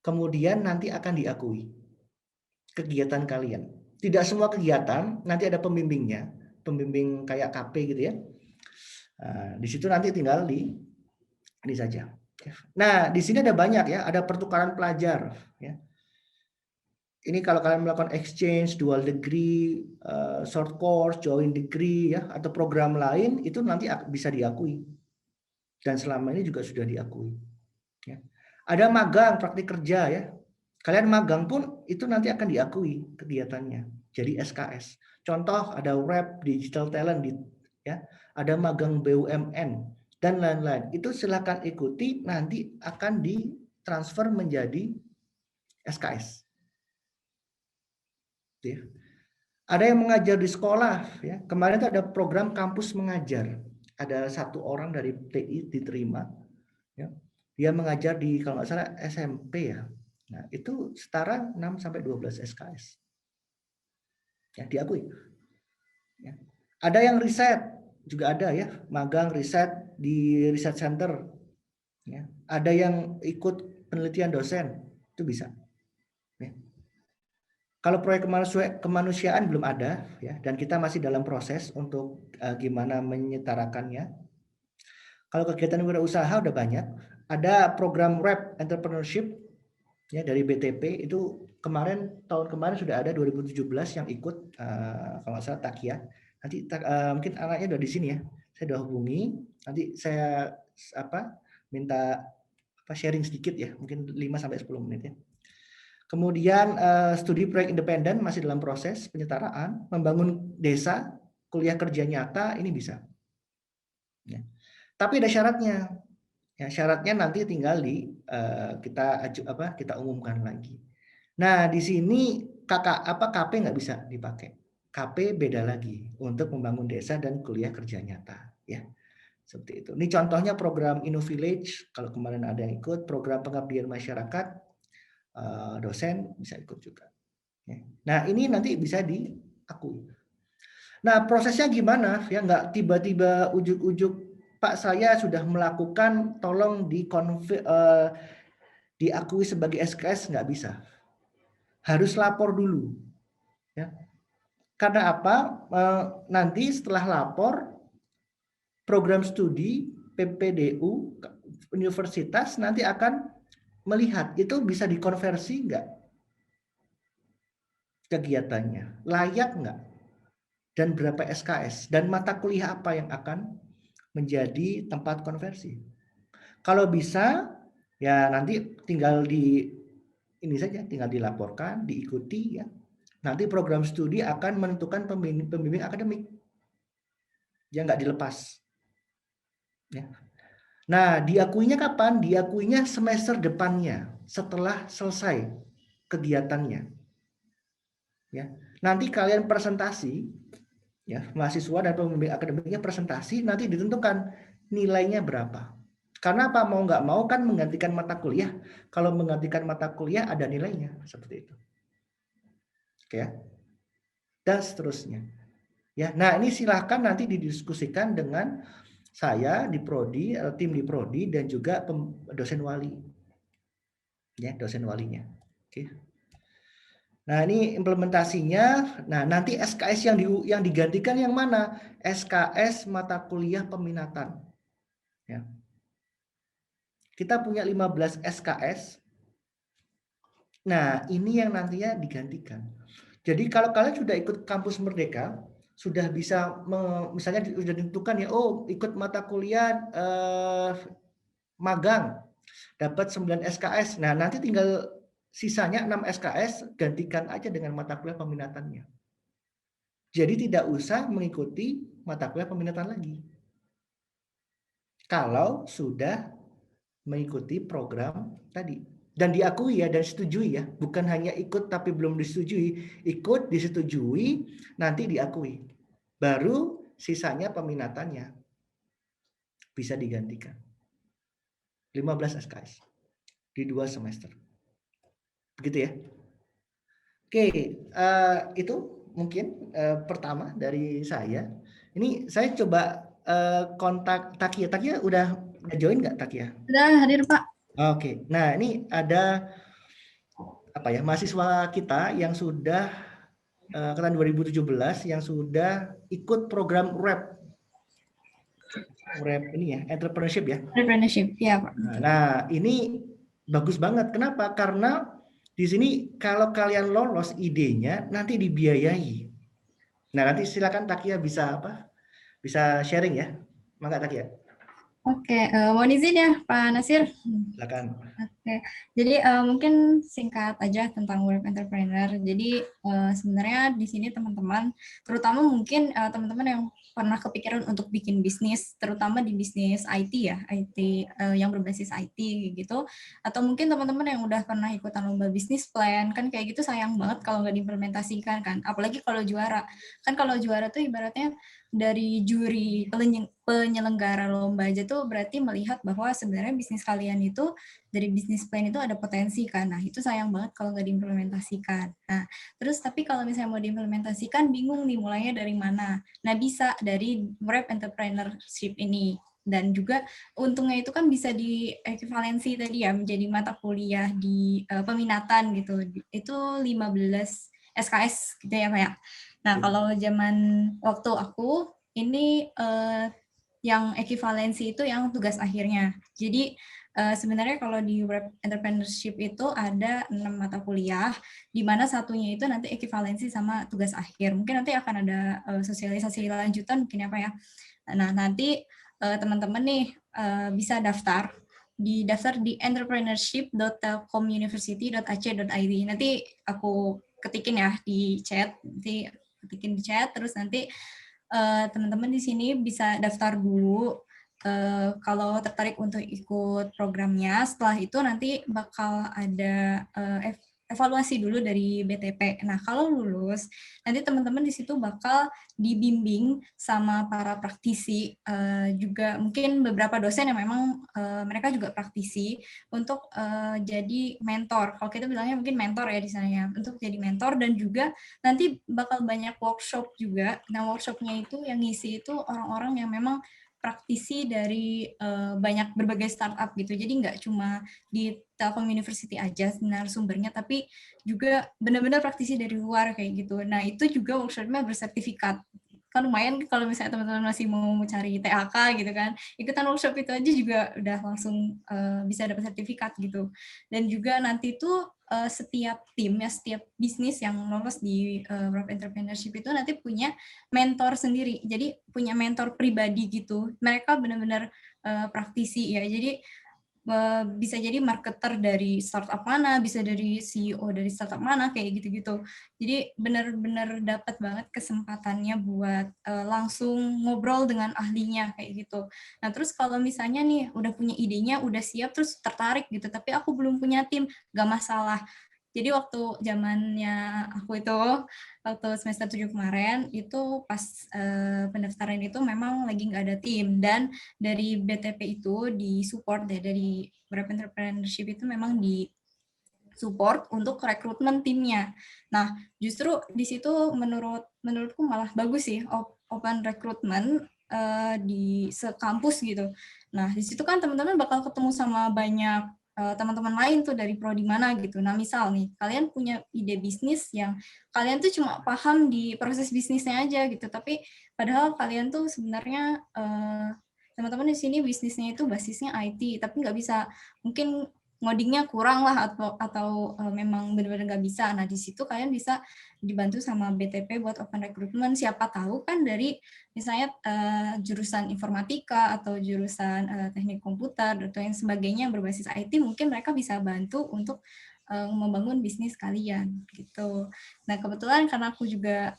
kemudian nanti akan diakui kegiatan kalian. Tidak semua kegiatan, nanti ada pembimbingnya, pembimbing kayak KP gitu ya. Nah, di situ nanti tinggal ini saja. Nah, di sini ada banyak ya, ada pertukaran pelajar. Ya. Ini kalau kalian melakukan exchange, dual degree, short course, joint degree, ya, atau program lain, itu nanti bisa diakui. Dan selama ini juga sudah diakui. Ya. Ada magang, praktik kerja ya. Kalian magang pun itu nanti akan diakui kegiatannya. Jadi SKS. Contoh ada web, digital talent, ya. Ada magang BUMN dan lain-lain. Itu silakan ikuti, nanti akan ditransfer menjadi SKS. Ya. Ada yang mengajar di sekolah, ya. Kemarin itu ada program kampus mengajar. Ada satu orang dari TI diterima, ya. Dia mengajar di kalau nggak salah SMP ya. Nah, itu setara 6 sampai 12 SKS. Ya, diakui. Ya. Ada yang riset, juga ada ya, magang riset di riset center. Ya. Ada yang ikut penelitian dosen, itu bisa. Ya. Kalau proyek kemanusiaan belum ada, ya, dan kita masih dalam proses untuk gimana menyetarakannya. Kalau kegiatan wirausaha udah banyak, ada program REP entrepreneurship ya dari BTP itu tahun kemarin sudah ada 2017 yang ikut kalau nggak salah Takia. Nanti mungkin anaknya udah di sini ya. Saya udah hubungi, nanti saya minta sharing sedikit ya, mungkin 5 sampai 10 menit ya. Kemudian studi proyek independen masih dalam proses penyetaraan, membangun desa, kuliah kerja nyata ini bisa. Ya. Tapi ada syaratnya. Ya, syaratnya nanti tinggal kita umumkan lagi. Nah, di sini KP nggak bisa dipakai. KP beda lagi untuk membangun desa dan kuliah kerja nyata, ya. Seperti itu. Ini contohnya program InnoVillage, kalau kemarin ada yang ikut, program pengabdian masyarakat, dosen bisa ikut juga. Ya. Nah, ini nanti bisa diakui. Nah, prosesnya gimana? Ya, nggak tiba-tiba ujuk-ujuk Pak saya sudah melakukan, tolong diakui sebagai SKS, nggak bisa. Harus lapor dulu. Ya. Karena apa? Nanti setelah lapor, program studi PPDU universitas nanti akan melihat itu bisa dikonversi nggak kegiatannya, layak nggak, dan berapa SKS, dan mata kuliah apa yang akan menjadi tempat konversi. Kalau bisa, ya nanti tinggal tinggal dilaporkan, diikuti ya. Nanti program studi akan menentukan pembimbing akademik. Ya nggak dilepas. Ya. Nah, diakuinya kapan? Diakuinya semester depannya, setelah selesai kegiatannya. Ya. nanti kalian presentasi, ya mahasiswa dan pembimbing akademiknya presentasi, nanti ditentukan nilainya berapa. Karena apa, mau nggak mau kan menggantikan mata kuliah. Kalau menggantikan mata kuliah ada nilainya, seperti itu. Oke ya. Dan seterusnya. Ya, nah ini silahkan nanti didiskusikan dengan saya di prodi, tim di prodi, dan juga dosen wali. Ya, dosen walinya. Oke. Nah, ini implementasinya. Nah, nanti SKS yang digantikan yang mana? SKS mata kuliah peminatan. Ya. Kita punya 15 SKS. Nah, ini yang nantinya digantikan. Jadi kalau kalian sudah ikut Kampus Merdeka, sudah bisa misalnya sudah ditentukan ya, oh ikut mata kuliah magang, dapat 9 SKS. Nah, nanti tinggal sisanya 6 SKS, gantikan aja dengan mata kuliah peminatannya. Jadi tidak usah mengikuti mata kuliah peminatan lagi. Kalau sudah mengikuti program tadi. Dan diakui ya, dan disetujui ya. Bukan hanya ikut tapi belum disetujui. Ikut, disetujui, nanti diakui. Baru sisanya peminatannya bisa digantikan. 15 SKS di 2 semester. Begitu ya. Oke, itu mungkin pertama dari saya. Ini saya coba kontak Takia. Takia udah join nggak Takia? Sudah hadir Pak. Oke, nah ini ada apa ya, mahasiswa kita yang sudah angkatan 2017 yang sudah ikut program RAP ini ya, entrepreneurship ya. Entrepreneurship, ya Pak. Nah, ini bagus banget. Kenapa? Karena di sini kalau kalian lolos idenya nanti dibiayai. Nah, nanti silakan Takia bisa apa? Bisa sharing ya. Maka Takia. Oke, mohon izin ya Pak Nasir. Silakan. Oke, jadi mungkin singkat aja tentang web entrepreneur. Jadi sebenarnya di sini teman-teman, terutama mungkin teman-teman yang pernah kepikiran untuk bikin bisnis, terutama di bisnis IT ya, IT yang berbasis IT gitu, atau mungkin teman-teman yang udah pernah ikutan lomba bisnis plan, kan kayak gitu sayang banget kalau nggak diimplementasikan kan, apalagi kalau juara. Kan kalau juara tuh ibaratnya dari juri penyelenggara lomba aja tuh berarti melihat bahwa sebenarnya bisnis kalian itu dari bisnis plan itu ada potensi kan. Nah, itu sayang banget kalau nggak diimplementasikan. Nah, terus tapi kalau misalnya mau diimplementasikan bingung nih mulainya dari mana. Nah, bisa dari web entrepreneurship ini. Dan juga untungnya itu kan bisa diekuivalensi tadi ya menjadi mata kuliah di peminatan gitu. Itu 15 SKS gitu ya Pak ya. Nah, kalau zaman waktu aku, ini yang ekivalensi itu yang tugas akhirnya. Jadi sebenarnya kalau di web entrepreneurship itu ada 6 mata kuliah, di mana satunya itu nanti ekivalensi sama tugas akhir. Mungkin nanti akan ada sosialisasi lanjutan mungkin apa ya. Nah, nanti teman-teman nih bisa daftar di entrepreneurship.telkomuniversity.ac.id. Nanti aku ketikin ya di chat, nanti ketikin di chat, terus nanti teman-teman di sini bisa daftar dulu kalau tertarik untuk ikut programnya. Setelah itu nanti bakal ada evaluasi dulu dari BTP. Nah, kalau lulus, nanti teman-teman di situ bakal dibimbing sama para praktisi, juga mungkin beberapa dosen yang memang mereka juga praktisi untuk jadi mentor. Kalau kita bilangnya mungkin mentor ya di sana ya, untuk jadi mentor, dan juga nanti bakal banyak workshop juga. Nah, workshopnya itu yang ngisi itu orang-orang yang memang praktisi dari banyak berbagai startup gitu. Jadi nggak cuma di Telkom University aja narasumbernya, tapi juga benar-benar praktisi dari luar kayak gitu. Nah, itu juga workshopnya bersertifikat. Kan lumayan kalau misalnya teman-teman masih mau cari TAK gitu kan, ikutan workshop itu aja juga udah langsung bisa dapat sertifikat gitu. Dan juga nanti tuh setiap tim ya, setiap bisnis yang lolos di web entrepreneurship itu nanti punya mentor sendiri. Jadi punya mentor pribadi gitu. Mereka benar-benar praktisi ya. Jadi bisa jadi marketer dari startup mana, bisa dari CEO dari startup mana, kayak gitu-gitu. Jadi benar-benar dapat banget kesempatannya buat langsung ngobrol dengan ahlinya kayak gitu. Nah, terus kalau misalnya nih udah punya idenya, udah siap, terus tertarik gitu, tapi aku belum punya tim, gak masalah. Jadi waktu zamannya aku itu, waktu semester 7 kemarin, itu pas pendaftaran itu memang lagi nggak ada tim. Dan dari BTP itu di-support ya, dari Web Entrepreneurship itu memang di-support untuk rekrutmen timnya. Nah, justru di situ menurutku malah bagus sih, open recruitment di sekampus gitu. Nah, di situ kan teman-teman bakal ketemu sama banyak teman-teman lain tuh dari prodi mana gitu. Nah, misal nih, kalian punya ide bisnis yang kalian tuh cuma paham di proses bisnisnya aja gitu, tapi padahal kalian tuh sebenarnya teman-teman di sini bisnisnya itu basisnya IT, tapi nggak bisa, mungkin ngodingnya kurang lah atau memang benar-benar nggak bisa. Nah, di situ kalian bisa dibantu sama BTP buat open recruitment. Siapa tahu kan dari misalnya jurusan informatika atau jurusan teknik komputer atau yang sebagainya berbasis IT, mungkin mereka bisa bantu untuk membangun bisnis kalian gitu. Nah, kebetulan karena aku juga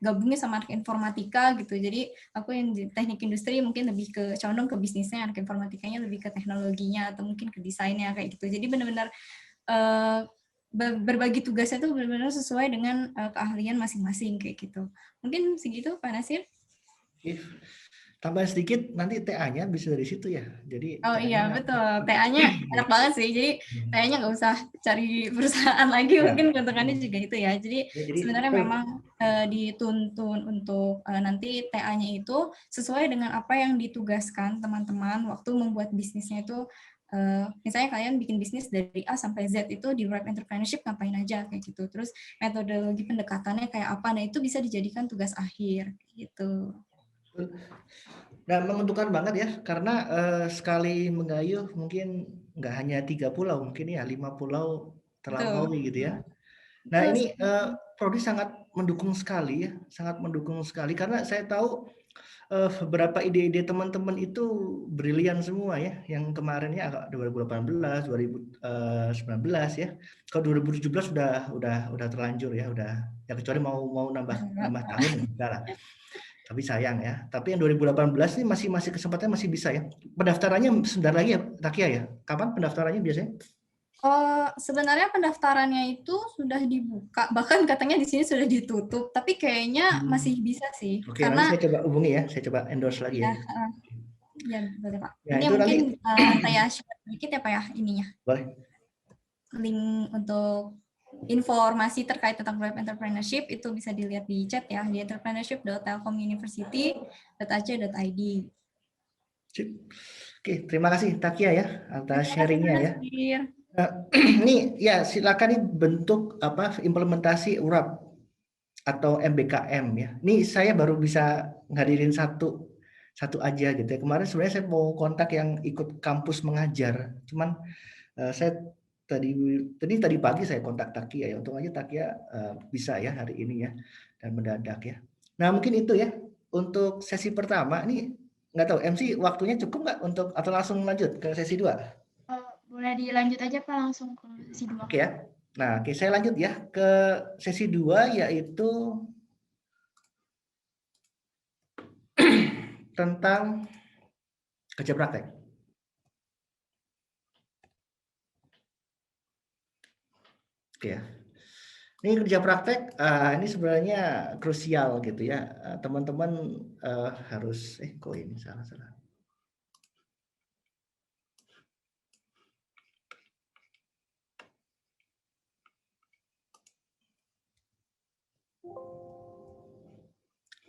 gabungnya sama anak informatika gitu, jadi aku yang di teknik industri mungkin lebih condong ke bisnisnya, anak informatikanya lebih ke teknologinya atau mungkin ke desainnya kayak gitu. Jadi benar-benar berbagi tugasnya tuh benar-benar sesuai dengan keahlian masing-masing kayak gitu. Mungkin segitu Pak Nasir. Tambah sedikit nanti TA-nya bisa dari situ ya. Jadi iya betul, TA-nya enak banget sih. Jadi TA-nya nggak usah cari perusahaan lagi, mungkin keuntungannya juga itu ya. Jadi sebenarnya memang dituntun untuk nanti TA-nya itu sesuai dengan apa yang ditugaskan teman-teman waktu membuat bisnisnya itu. Misalnya kalian bikin bisnis dari A sampai Z itu di Web Entrepreneurship ngapain aja kayak gitu. Terus metodologi pendekatannya kayak apa, nah itu bisa dijadikan tugas akhir gitu. Nah, menguntungkan banget ya, karena sekali mengayuh mungkin nggak hanya 3 pulau, mungkin ya 5 pulau terlampaui gitu ya. Nah, ini Prodi sangat mendukung sekali ya, sangat mendukung sekali, karena saya tahu beberapa ide-ide teman-teman itu brilian semua ya, yang kemarin ya 2018, 2019 ya. Kalau 2017 udah terlanjur ya, udah ya kecuali mau nambah tahun enggak lah. Tapi sayang ya. Tapi yang 2018 ini masih kesempatannya masih bisa ya. Pendaftarannya sebentar lagi ya, Takia ya. Kapan pendaftarannya biasanya? Sebenarnya pendaftarannya itu sudah dibuka, bahkan katanya di sini sudah ditutup, tapi kayaknya masih bisa sih. Oke, karena nanti saya coba hubungi ya, saya coba endorse lagi ya. Ya, boleh Pak. Ya, ini mungkin saya share sedikit ya Pak ya ininya. Boleh. Link untuk informasi terkait tentang Web Entrepreneurship itu bisa dilihat di chat ya, di entrepreneurship.telkomuniversity.ac.id. Oke, terima kasih Takia ya atas sharingnya ya. Ini ya silakan nih bentuk apa implementasi URAP atau MBKM ya. Ini saya baru bisa ngadirin satu aja gitu ya. Kemarin sebenarnya saya mau kontak yang ikut kampus mengajar, cuman saya tadi pagi saya kontak Takia ya. Untung aja Takia bisa ya hari ini ya dan mendadak ya. Nah mungkin itu ya untuk sesi pertama. Ini nggak tahu MC waktunya cukup nggak untuk atau langsung lanjut ke sesi 2? Boleh dilanjut aja Pak langsung ke sesi 2. Oke ya. Nah, oke saya lanjut ya ke sesi 2 yaitu tentang kerja praktek. Oke ya. Ini kerja praktek ini sebenarnya krusial gitu ya. Teman-teman harus kok ini salah.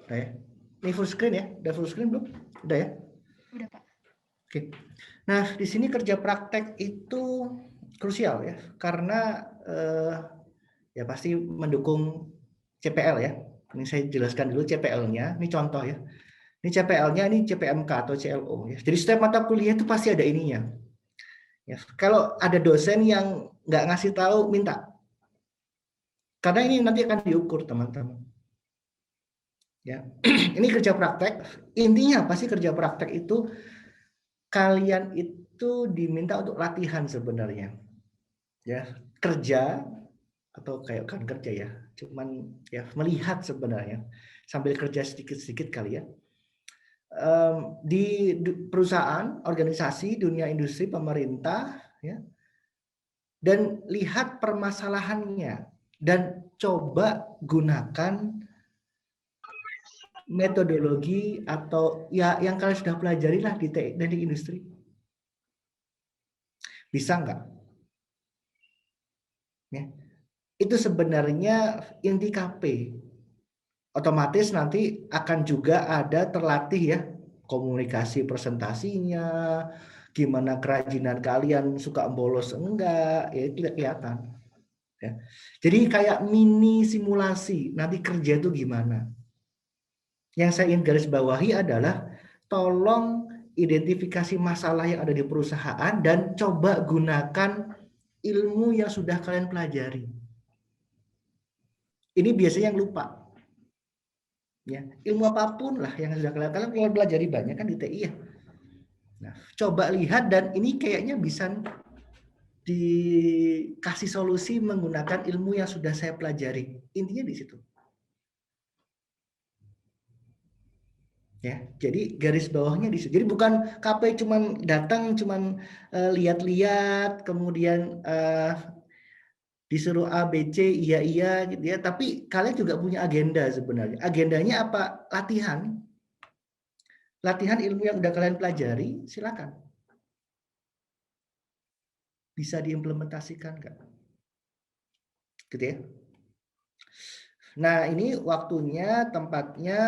Udah ya. Ini full screen ya? Udah full screen belum? Udah ya? Udah Pak. Oke. Nah, di sini kerja praktek itu krusial ya, karena ya pasti mendukung CPL ya. Ini saya jelaskan dulu CPL-nya. Ini contoh ya. Ini CPL-nya, ini CPMK atau CLO ya. Jadi setiap mata kuliah itu pasti ada ininya. Ya, kalau ada dosen yang nggak ngasih tahu, minta. Karena ini nanti akan diukur teman-teman. Ya, ini kerja praktek. Intinya apa sih kerja praktek itu? Kalian itu diminta untuk latihan sebenarnya. Ya, kerja atau kayak kan kerja ya, cuman ya melihat sebenarnya sambil kerja sedikit-sedikit kali ya. Di perusahaan, organisasi, dunia industri, pemerintah, ya, dan lihat permasalahannya dan coba gunakan metodologi atau ya yang kalian sudah pelajari lah di teknik industri. Bisa nggak? Ya. Itu sebenarnya inti KP. Otomatis nanti akan juga ada terlatih ya komunikasi presentasinya, gimana kerajinan kalian, suka bolos enggak, ya itu kelihatan. Ya. Jadi kayak mini simulasi nanti kerja itu gimana. Yang saya ingin garis bawahi adalah tolong identifikasi masalah yang ada di perusahaan dan coba gunakan ilmu yang sudah kalian pelajari. Ini biasanya yang lupa. Ya, ilmu apapun lah yang sudah kalian pelajari banyak kan di TI ya. Nah, coba lihat dan ini kayaknya bisa dikasih solusi menggunakan ilmu yang sudah saya pelajari. Intinya di situ. Ya, jadi garis bawahnya di situ. Jadi bukan KP cuman datang cuman lihat-lihat kemudian disuruh A, B, C, iya gitu ya. Tapi kalian juga punya agenda sebenarnya. Agendanya apa? Latihan. Latihan ilmu yang udah kalian pelajari, silakan. Bisa diimplementasikan nggak? Gitu ya. Nah, ini waktunya, tempatnya,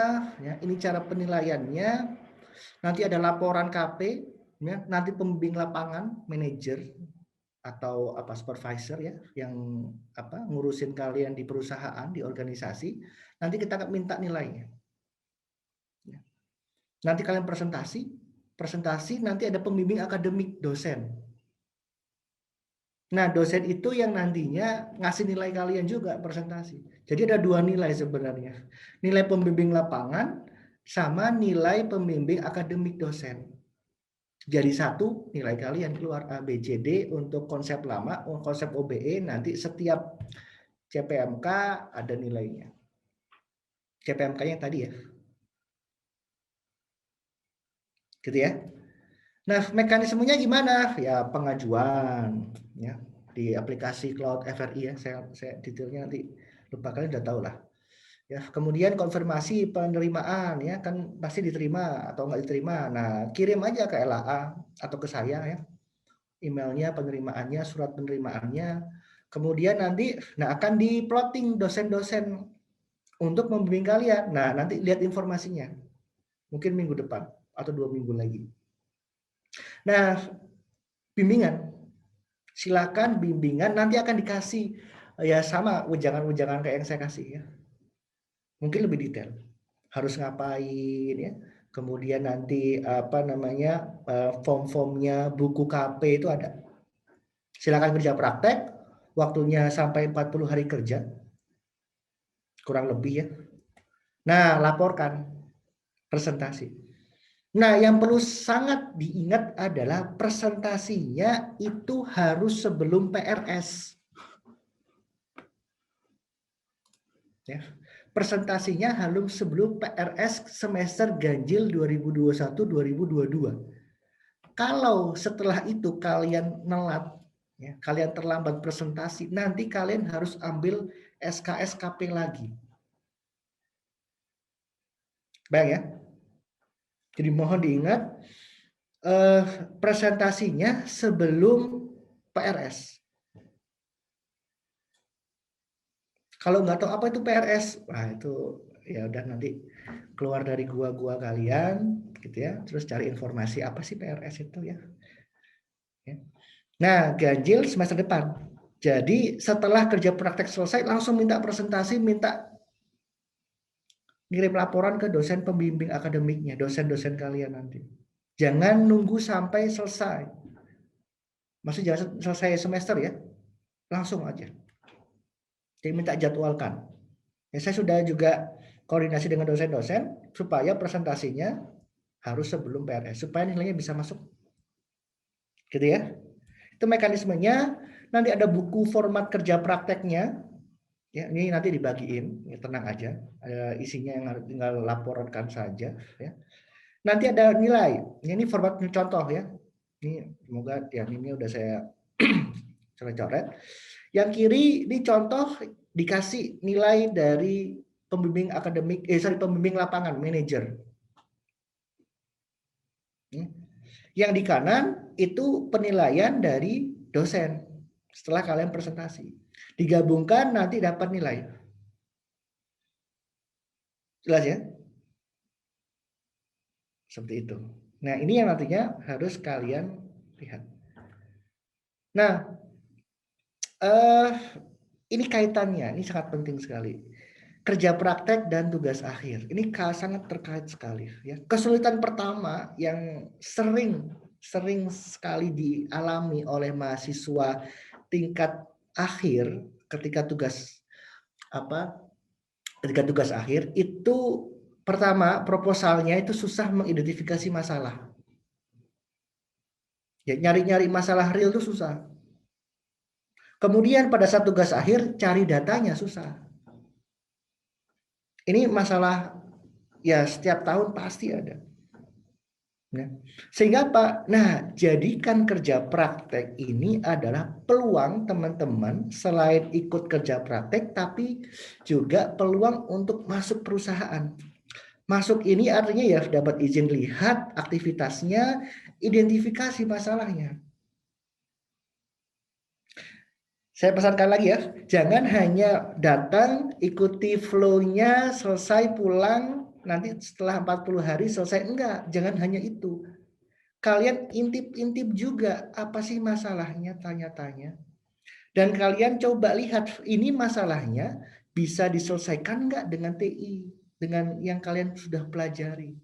ya, ini cara penilaiannya. Nanti ada laporan KP, ya, nanti pembimbing lapangan, manajer atau apa supervisor ya, yang apa ngurusin kalian di perusahaan, di organisasi. Nanti kita akan minta nilainya. Ya. Nanti kalian presentasi nanti ada pembimbing akademik, dosen. Nah, dosen itu yang nantinya ngasih nilai kalian juga presentasi. Jadi ada dua nilai sebenarnya. Nilai pembimbing lapangan sama nilai pembimbing akademik dosen. Jadi satu nilai kalian keluar A, B, C, D untuk konsep lama, konsep OBE nanti setiap CPMK ada nilainya. CPMK-nya tadi ya. Gitu ya. Nah, mekanismenya gimana? Ya pengajuan ya di aplikasi Cloud FRI ya. Saya detailnya nanti lupa, kalian udah tahu lah. Ya, kemudian konfirmasi penerimaan ya kan pasti diterima atau enggak diterima. Nah, kirim aja ke LAA atau ke saya ya. Emailnya, penerimaannya, surat penerimaannya. Kemudian nanti akan di-plotting dosen-dosen untuk membimbing kalian. Nah, nanti lihat informasinya. Mungkin minggu depan atau 2 minggu lagi. Nah, bimbingan. Silakan bimbingan nanti akan dikasih ya sama ujangan-ujangan kayak yang saya kasih ya. Mungkin lebih detail. Harus ngapain ya. Kemudian nanti apa namanya form-formnya, buku KP itu ada. Silakan kerja praktek, waktunya sampai 40 hari kerja. Kurang lebih ya. Nah, laporkan presentasi. Nah, yang perlu sangat diingat adalah presentasinya itu harus sebelum PRS. Ya. Presentasinya harus sebelum PRS semester ganjil 2021-2022. Kalau setelah itu kalian nelat, ya, kalian terlambat presentasi, nanti kalian harus ambil SKSKP lagi. Baik ya. Jadi mohon diingat presentasinya sebelum PRS. Kalau nggak tahu apa itu PRS, nah itu ya udah nanti keluar dari gua kalian, gitu ya. Terus cari informasi apa sih PRS itu ya. Nah, ganjil semester depan. Jadi setelah kerja praktek selesai langsung minta presentasi, minta ngirim laporan ke dosen pembimbing akademiknya, dosen-dosen kalian nanti. Jangan nunggu sampai selesai. Maksudnya jangan selesai semester ya. Langsung aja. Jadi minta jadwalkan. Ya, saya sudah juga koordinasi dengan dosen-dosen supaya presentasinya harus sebelum PRS supaya nilainya bisa masuk. Gitu ya. Itu mekanismenya. Nanti ada buku format kerja prakteknya. Ya, ini nanti dibagiin, ya, tenang aja. Isinya yang tinggal laporkan saja. Ya. Nanti ada nilai. Ini format contoh ya. Ini semoga ya ini udah saya coret-coret. Yang kiri ini contoh dikasih nilai dari pembimbing akademik, pembimbing lapangan, manajer. Yang di kanan itu penilaian dari dosen setelah kalian presentasi. Digabungkan nanti dapat nilai. Jelas ya? Seperti itu. Nah, ini yang nantinya harus kalian lihat. Nah, ini kaitannya, ini sangat penting sekali. Kerja praktek dan tugas akhir. Ini sangat terkait sekali. Ya. Kesulitan pertama yang sering sekali dialami oleh mahasiswa tingkat akhir ketika tugas akhir itu pertama proposalnya itu susah mengidentifikasi masalah. Ya, nyari-nyari masalah real itu susah. Kemudian pada saat tugas akhir cari datanya susah. Ini masalah ya setiap tahun pasti ada. Nah, sehingga apa? Nah, jadikan kerja praktek ini adalah peluang teman-teman selain ikut kerja praktek, tapi juga peluang untuk masuk perusahaan. Masuk ini artinya ya dapat izin lihat aktivitasnya, identifikasi masalahnya. Saya pesankan lagi ya, jangan hanya datang, ikuti flow-nya, selesai pulang, nanti setelah 40 hari selesai. Enggak, jangan hanya itu. Kalian intip-intip juga, apa sih masalahnya, tanya-tanya. Dan kalian coba lihat, ini masalahnya bisa diselesaikan enggak dengan TI, dengan yang kalian sudah pelajari.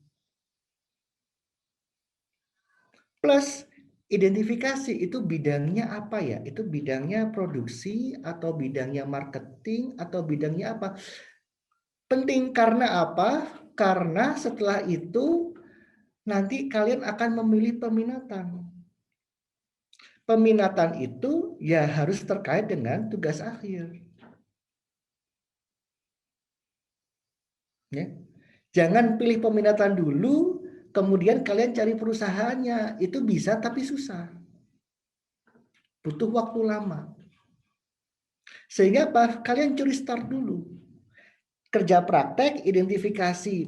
Plus, identifikasi itu bidangnya apa ya? Itu bidangnya produksi atau bidangnya marketing atau bidangnya apa? Penting karena apa? Karena setelah itu nanti kalian akan memilih peminatan. Peminatan itu ya harus terkait dengan tugas akhir. Ya. Jangan pilih peminatan dulu, kemudian kalian cari perusahaannya. Itu bisa tapi susah. Butuh waktu lama. Sehingga apa? Kalian curi start dulu. Kerja praktek, identifikasi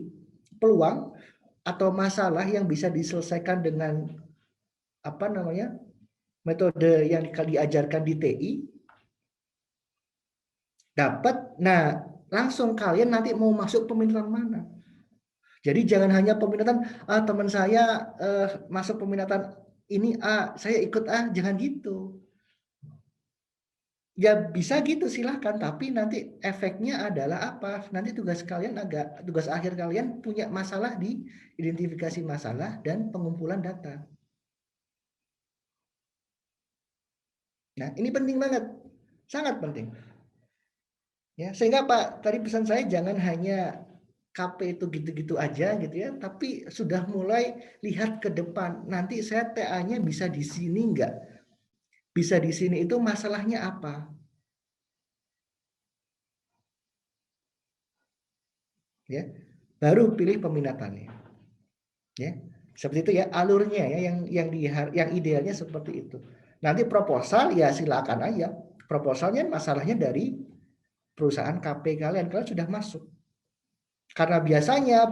peluang atau masalah yang bisa diselesaikan dengan metode yang diajarkan di TI. Dapat, nah langsung kalian nanti mau masuk peminatan mana. Jadi jangan hanya peminatan, teman saya masuk peminatan ini saya ikut jangan gitu. Ya bisa gitu silahkan, tapi nanti efeknya adalah apa? Nanti tugas akhir kalian punya masalah di identifikasi masalah dan pengumpulan data. Nah ini penting banget, sangat penting. Ya sehingga Pak tadi pesan saya jangan hanya KP itu gitu-gitu aja gitu ya, tapi sudah mulai lihat ke depan. Nanti saya TA-nya bisa di sini enggak? Bisa di sini itu masalahnya apa? Ya, baru pilih peminatannya. Ya, seperti itu ya alurnya ya yang idealnya seperti itu. Nanti proposal ya silakan aja. Proposalnya masalahnya dari perusahaan KP kalian sudah masuk. Karena biasanya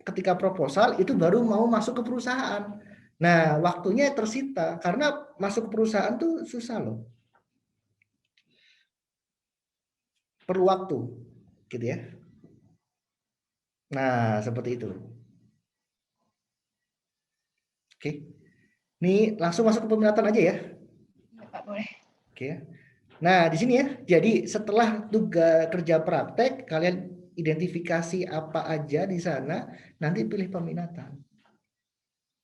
ketika proposal itu baru mau masuk ke perusahaan. Nah, waktunya tersita karena masuk ke perusahaan tuh susah loh. Perlu waktu, gitu ya. Nah, seperti itu. Oke. Ini langsung masuk ke peminatan aja ya. Ya, Pak, boleh. Oke. Nah, di sini ya. Jadi setelah tugas kerja praktek, kalian identifikasi apa aja di sana, nanti pilih peminatan.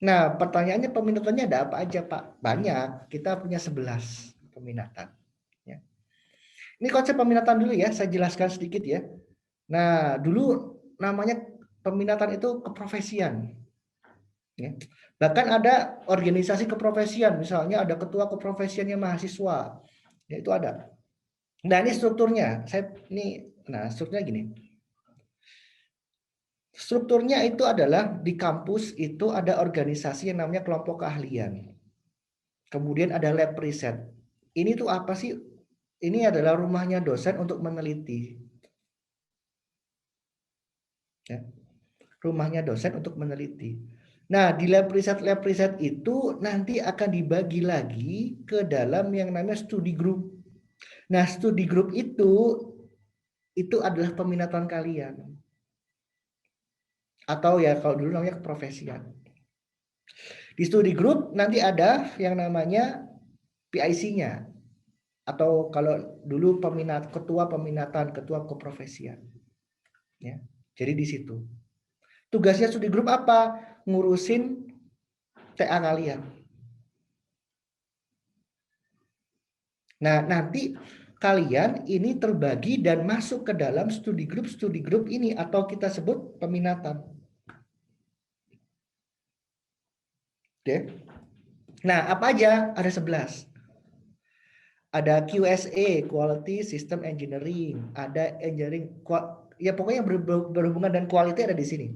Nah, pertanyaannya peminatannya ada apa aja, Pak? Banyak. Kita punya 11 peminatan. Ya. Ini konsep peminatan dulu ya, saya jelaskan sedikit ya. Nah, dulu namanya peminatan itu keprofesian. Ya. Bahkan ada organisasi keprofesian, misalnya ada ketua keprofesiannya mahasiswa. Ya, itu ada. Nah, ini strukturnya. Strukturnya gini. Strukturnya itu adalah di kampus itu ada organisasi yang namanya kelompok keahlian. Kemudian ada lab riset. Ini tuh apa sih? Ini adalah rumahnya dosen untuk meneliti. Ya. Rumahnya dosen untuk meneliti. Nah, di lab riset itu nanti akan dibagi lagi ke dalam yang namanya studi group. Nah, studi group itu adalah peminatan kalian. Atau ya kalau dulu namanya keprofesian. Di studi group nanti ada yang namanya PIC-nya. Atau kalau dulu ketua peminatan, ketua keprofesian. Ya. Jadi di situ. Tugasnya studi group apa? Ngurusin TA kalian. Nah, nanti kalian ini terbagi dan masuk ke dalam studi grup ini atau kita sebut peminatan. Oke. Nah, apa aja? Ada 11. Ada QSA, Quality System Engineering, ada engineering, ya pokoknya berhubungan dengan quality ada di sini.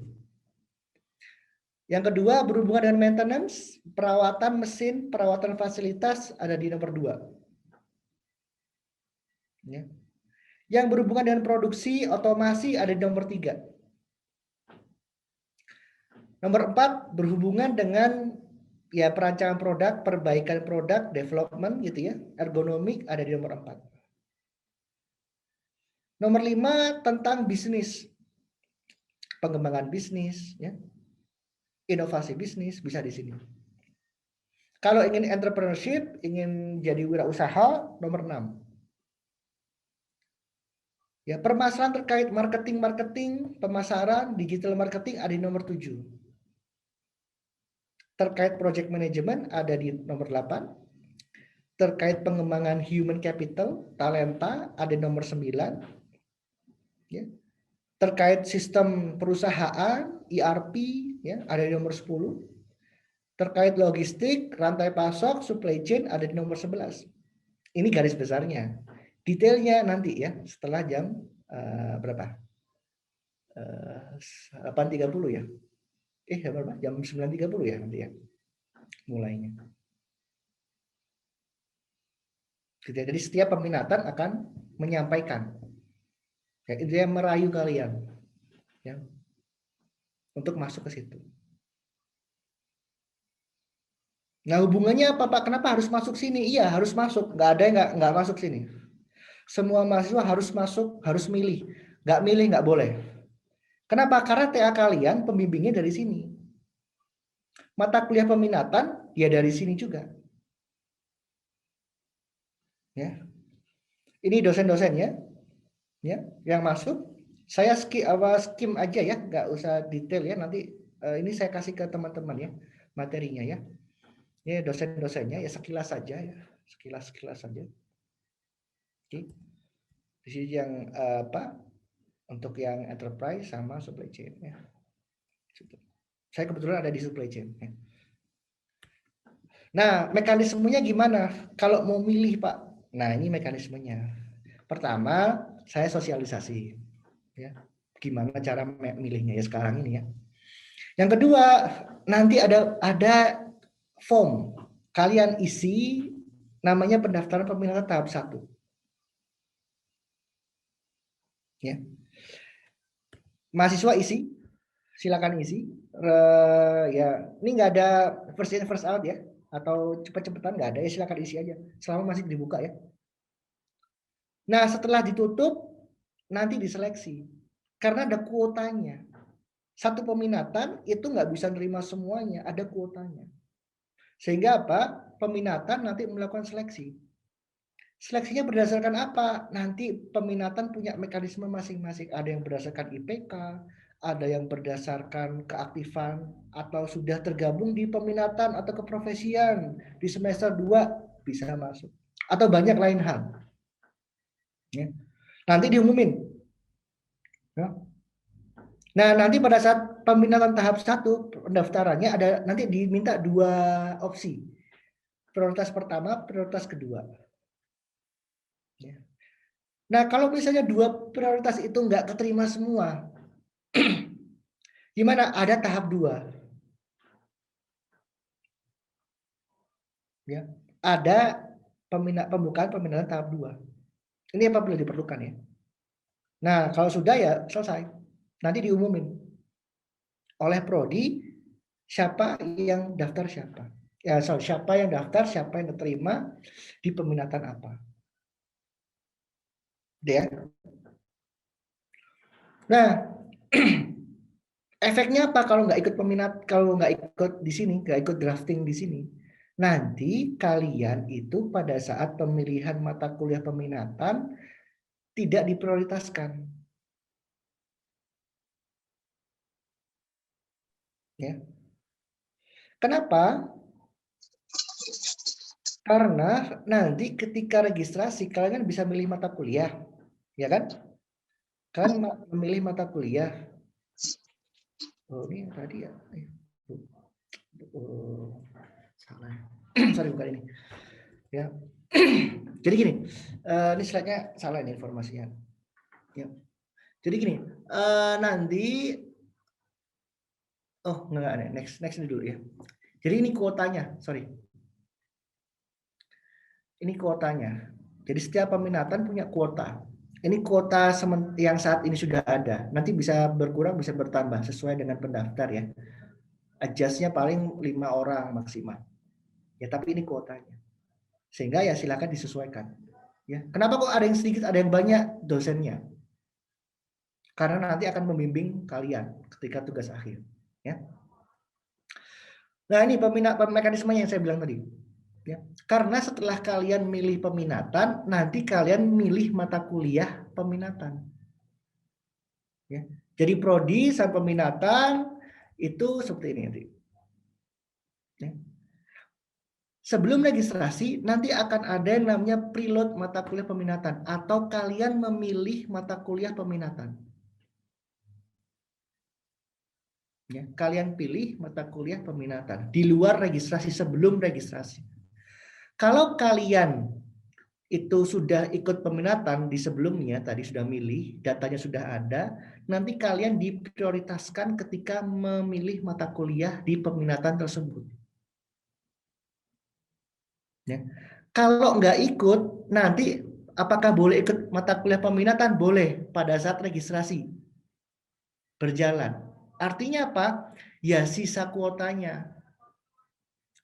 Yang kedua berhubungan dengan maintenance, perawatan mesin, perawatan fasilitas ada di nomor 2. Ya. Yang berhubungan dengan produksi, otomasi ada di nomor 3. Nomor 4 berhubungan dengan ya perancangan produk, perbaikan produk, development gitu ya, ergonomik ada di nomor 4. Nomor 5 tentang bisnis, pengembangan bisnis, ya, inovasi bisnis bisa di sini. Kalau ingin entrepreneurship, ingin jadi wirausaha, nomor 6. Ya, permasalahan terkait marketing, pemasaran, digital marketing ada di nomor 7. Terkait project management ada di nomor 8. Terkait pengembangan human capital, talenta ada di nomor 9. Ya. Terkait sistem perusahaan, ERP ya, ada di nomor 10. Terkait logistik, rantai pasok, supply chain ada di nomor 11. Ini garis besarnya. Detailnya nanti ya setelah jam berapa? 8.30 ya. Berapa? Jam 9.30 ya nanti ya. Mulainya. Jadi setiap peminatan akan menyampaikan. Ya, dia merayu kalian ya, untuk masuk ke situ. Nah, hubungannya apa Pak? Kenapa harus masuk sini? Iya, harus masuk. Nggak ada yang nggak masuk sini. Semua mahasiswa harus masuk, harus milih. Nggak milih nggak boleh. Kenapa? Karena TA kalian pembimbingnya dari sini. Mata kuliah peminatan ya dari sini juga. Ya. Ini dosen-dosennya ya, yang masuk. Saya skim aja ya, nggak usah detail ya. Nanti ini saya kasih ke teman-teman ya materinya ya. Ini dosen-dosennya ya sekilas saja ya, sekilas saja. Oke. Di sini yang untuk yang enterprise sama supply chain ya. Saya kebetulan ada di supply chain. Ya. Nah, mekanismenya gimana? Kalau mau milih Pak, nah ini mekanismenya. Pertama, saya sosialisasi, ya. Gimana cara milihnya ya sekarang ini ya. Yang kedua, nanti ada form kalian isi, namanya pendaftaran peminatan tahap 1. Ya. Mahasiswa isi, silakan isi. Ya, ini nggak ada first in first out ya, atau cepet-cepetan nggak ada ya, silakan isi aja. Selama masih dibuka ya. Nah, setelah ditutup nanti diseleksi karena ada kuotanya. Satu peminatan itu nggak bisa nerima semuanya, ada kuotanya. Sehingga apa? Peminatan nanti melakukan seleksi. Seleksinya berdasarkan apa? Nanti peminatan punya mekanisme masing-masing. Ada yang berdasarkan IPK, ada yang berdasarkan keaktifan, atau sudah tergabung di peminatan atau keprofesian di semester 2 bisa masuk. Atau banyak lain hal. Ya. Nanti diumumin. Ya. Nah, nanti pada saat peminatan tahap 1 pendaftarannya ada nanti diminta 2 opsi. Prioritas pertama, prioritas kedua. Ya. Nah, kalau misalnya 2 prioritas itu nggak keterima semua, gimana? Ada tahap 2. Ya, ada pembukaan peminatan tahap 2. Ini apabila diperlukan ya. Nah, kalau sudah ya selesai. Nanti diumumin oleh prodi siapa yang daftar siapa. Ya, siapa yang daftar, siapa yang diterima di peminatan apa. Ya. Nah, efeknya apa kalau nggak ikut kalau nggak ikut di sini, nggak ikut drafting di sini? Nanti kalian itu pada saat pemilihan mata kuliah peminatan tidak diprioritaskan. Ya. Kenapa? Karena nanti ketika registrasi kalian bisa milih mata kuliah, ya kan? Kalian memilih mata kuliah. Oh ini tadi ya. Oh, salah. Sorry bukan ini. Ya. Jadi gini, ini slide-nya salah ini informasinya. Ya. Jadi gini, nanti enggak, next dulu ya. Jadi ini kuotanya, sorry. Ini kuotanya. Jadi setiap peminatan punya kuota. Ini kuota yang saat ini sudah ada. Nanti bisa berkurang, bisa bertambah sesuai dengan pendaftar ya. Adjust-nya paling 5 orang maksimal. Ya, tapi ini kuotanya. Sehingga ya silakan disesuaikan. Ya. Kenapa kok ada yang sedikit, ada yang banyak dosennya? Karena nanti akan membimbing kalian ketika tugas akhir. Ya. Nah ini mekanismenya yang saya bilang tadi. Ya. Karena setelah kalian milih peminatan, nanti kalian milih mata kuliah peminatan. Ya. Jadi prodi sama peminatan itu seperti ini nanti. Ya. Sebelum registrasi, nanti akan ada yang namanya preload mata kuliah peminatan atau kalian memilih mata kuliah peminatan. Ya, kalian pilih mata kuliah peminatan di luar registrasi sebelum registrasi. Kalau kalian itu sudah ikut peminatan di sebelumnya, tadi sudah milih, datanya sudah ada, nanti kalian diprioritaskan ketika memilih mata kuliah di peminatan tersebut. Ya. Kalau nggak ikut, nanti apakah boleh ikut mata kuliah peminatan? Boleh pada saat registrasi berjalan. Artinya apa? Ya sisa kuotanya.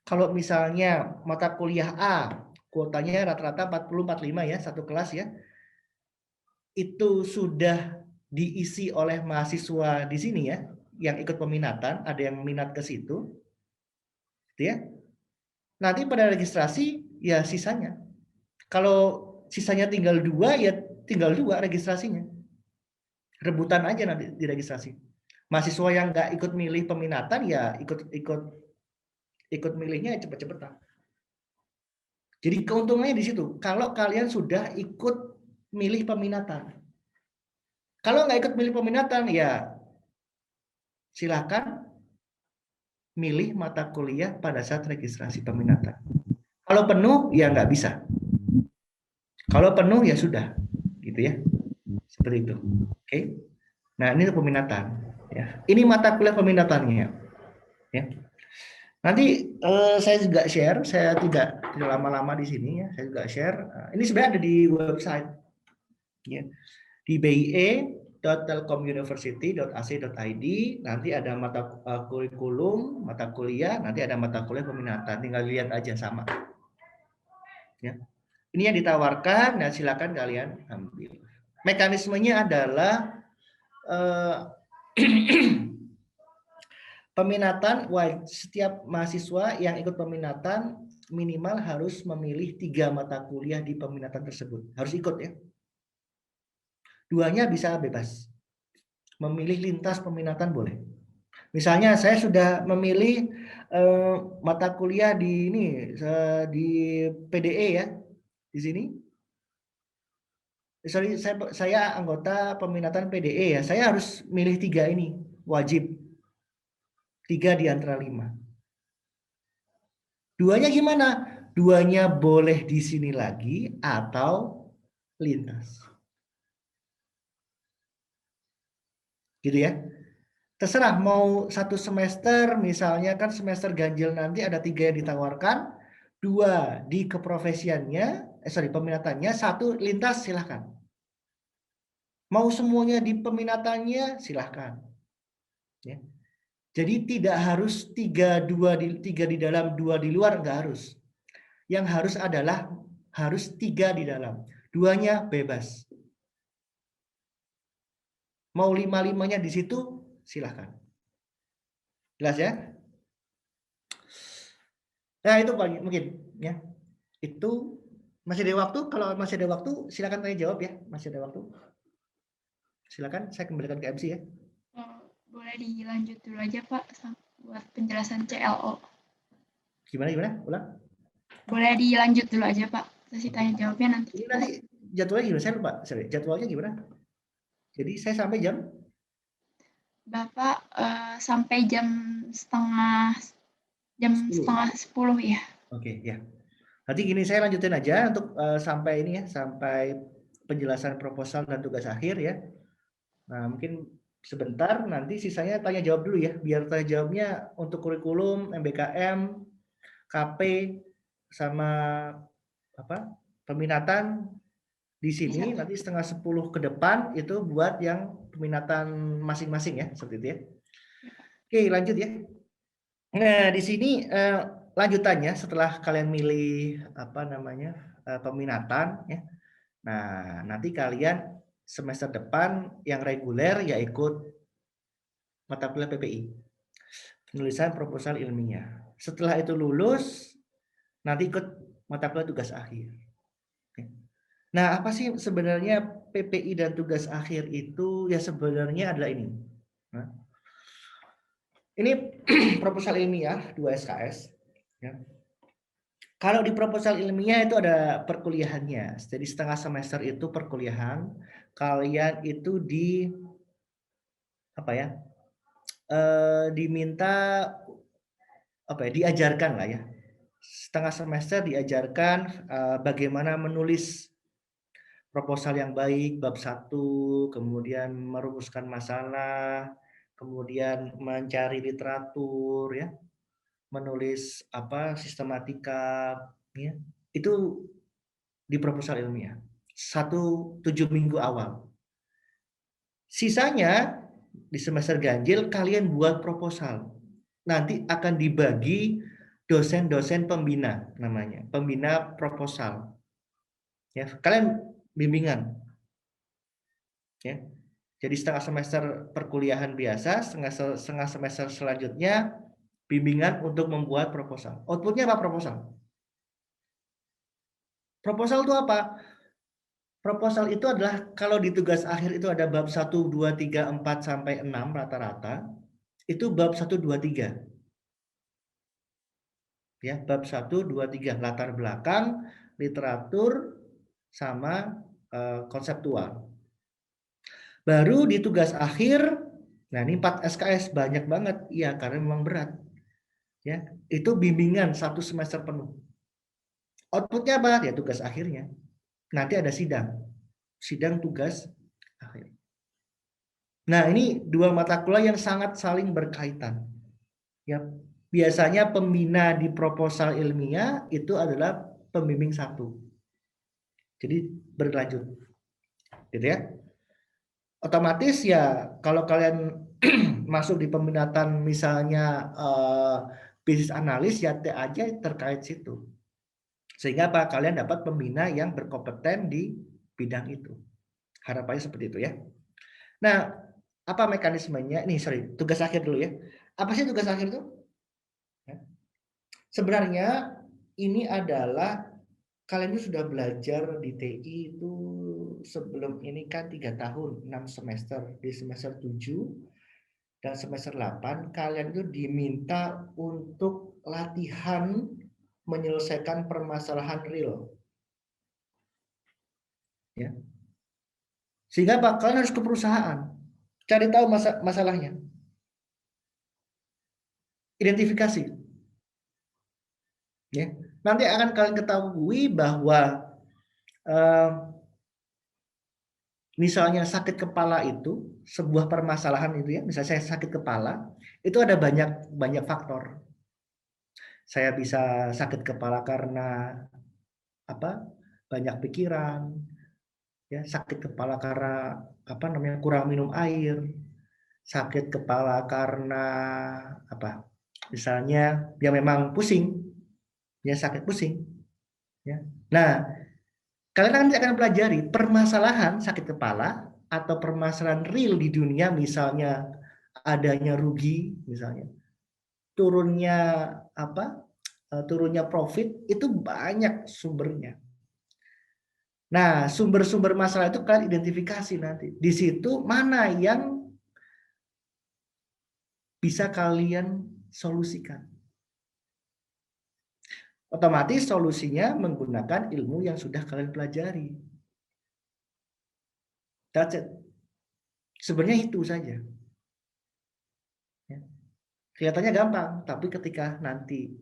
Kalau misalnya mata kuliah A, kuotanya rata-rata 40-45 ya, satu kelas ya. Itu sudah diisi oleh mahasiswa di sini ya, yang ikut peminatan, ada yang minat ke situ. Gitu ya. Nanti pada registrasi ya sisanya. Kalau sisanya tinggal 2 ya tinggal 2 registrasinya. Rebutan aja nanti di registrasi. Mahasiswa yang nggak ikut milih peminatan ya ikut milihnya cepet-cepetan. Jadi keuntungannya di situ. Kalau kalian sudah ikut milih peminatan. Kalau nggak ikut milih peminatan ya silakan milih mata kuliah pada saat registrasi peminatan. Kalau penuh ya nggak bisa. Kalau penuh ya sudah, gitu ya. Seperti itu. Oke. Nah ini peminatan. Ya. Ini mata kuliah peminatannya. Ya. Nanti saya juga share, saya tidak lama-lama di sini ya, saya juga share. Ini sebenarnya ada di website, ya, di bie.telkomuniversity.ac.id. Nanti ada mata kurikulum, mata kuliah, nanti ada mata kuliah peminatan. Tinggal lihat aja sama. Ya. Ini yang ditawarkan, nah silakan kalian ambil. Mekanismenya adalah peminatan, setiap mahasiswa yang ikut peminatan minimal harus memilih 3 mata kuliah di peminatan tersebut. Harus ikut ya. 2-nya bisa bebas. Memilih lintas peminatan boleh. Misalnya saya sudah memilih mata kuliah di di PDE ya. Di sini. Sorry, saya anggota peminatan PDE ya. Saya harus milih 3 ini, wajib. 3 di antara 5. 2-nya gimana? 2-nya boleh di sini lagi atau lintas. Gitu ya. Terserah mau 1 semester, misalnya kan semester ganjil nanti ada 3 yang ditawarkan, 2 di keprofesiannya, peminatannya, 1 lintas silahkan. Mau semuanya di peminatannya silahkan. Ya. Jadi tidak harus 3 di dalam, 2 di luar, enggak harus. Yang harus adalah harus 3 di dalam, 2-nya bebas. Mau 5-5-nya di situ silahkan. Jelas ya? Nah itu mungkin ya. Itu masih ada waktu. Kalau masih ada waktu silakan tanya jawab ya. Masih ada waktu. Silakan saya kembalikan ke MC ya. Boleh dilanjut dulu aja Pak buat penjelasan CLO. Gimana? Ulang. Boleh dilanjut dulu aja Pak. Sesi tanya jawabnya nanti. Ini nanti jadwalnya gimana? Saya lupa. Jadwalnya gimana? Jadi saya sampai jam? Bapak sampai jam setengah 10 ya. Oke ya. Nanti gini saya lanjutin aja untuk sampai ini ya, sampai penjelasan proposal dan tugas akhir ya. Nah mungkin sebentar, nanti sisanya tanya jawab dulu ya, biar tanya jawabnya untuk kurikulum, MBKM, KP, sama peminatan di sini. Bisa. Nanti setengah 10 ke depan itu buat yang peminatan masing-masing ya, seperti itu ya. Oke, lanjut ya. Nah di sini lanjutannya setelah kalian milih peminatan ya. Nah nanti kalian semester depan yang reguler ya ikut mata kuliah PPI, penulisan proposal ilmiah. Setelah itu lulus, nanti ikut mata kuliah tugas akhir. Nah, apa sih sebenarnya PPI dan tugas akhir itu? Ya sebenarnya adalah ini. Nah, ini proposal ilmiah 2 SKS. Ya. Kalau di proposal ilmiah itu ada perkuliahannya. Jadi setengah semester itu perkuliahan. Kalian itu diminta diajarkan lah ya. Setengah semester diajarkan bagaimana menulis proposal yang baik, bab 1, kemudian merumuskan masalah, kemudian mencari literatur ya, menulis sistematika ya. Itu di proposal ilmiah. 7 minggu awal. Sisanya di semester ganjil kalian buat proposal. Nanti akan dibagi dosen-dosen pembina namanya, pembina proposal. Ya, kalian bimbingan. Ya. Jadi setengah semester perkuliahan biasa, setengah semester selanjutnya bimbingan untuk membuat proposal. Outputnya apa proposal? Proposal itu apa? Proposal itu adalah kalau di tugas akhir itu ada bab 1, 2, 3, 4 sampai 6 rata-rata. Itu bab 1, 2, 3. Ya, bab 1, 2, 3 latar belakang, literatur sama konseptual. Baru di tugas akhir, nah ini 4 SKS banyak banget, ya karena memang berat. Ya, itu bimbingan 1 semester penuh. Outputnya apa? Ya tugas akhirnya. Nanti ada sidang tugas akhir. Nah ini 2 mata kuliah yang sangat saling berkaitan. Ya, biasanya pembina di proposal ilmiah itu adalah pembimbing 1. Jadi berlanjut, gitu ya. Otomatis ya kalau kalian masuk di peminatan misalnya bisnis analis ya aja terkait situ. Sehingga apa? Kalian dapat pembina yang berkompeten di bidang itu. Harapannya seperti itu ya. Nah, apa mekanismenya? Tugas akhir dulu ya. Apa sih tugas akhir itu? Sebenarnya ini adalah kalian itu sudah belajar di TI itu sebelum ini kan 3 tahun, 6 semester. Di semester 7 dan semester 8 kalian itu diminta untuk latihan menyelesaikan permasalahan real. Ya. Sehingga kalian harus ke perusahaan, cari tahu masalahnya. Identifikasi. Ya. Nanti akan kalian ketahui bahwa misalnya sakit kepala itu sebuah permasalahan itu ya, misalnya saya sakit kepala, itu ada banyak faktor. Saya bisa sakit kepala karena apa? Banyak pikiran, ya, sakit kepala karena apa namanya? Kurang minum air, sakit kepala karena apa? Misalnya dia memang pusing, dia sakit pusing, ya. Nah, kalian nanti akan pelajari permasalahan sakit kepala atau permasalahan real di dunia, misalnya adanya rugi, misalnya turunnya apa? Turunnya profit, itu banyak sumbernya. Nah, sumber-sumber masalah itu kalian identifikasi nanti. Di situ mana yang bisa kalian solusikan. Otomatis solusinya menggunakan ilmu yang sudah kalian pelajari. That's it. Sebenarnya itu saja. Ya. Kelihatannya gampang, tapi ketika nanti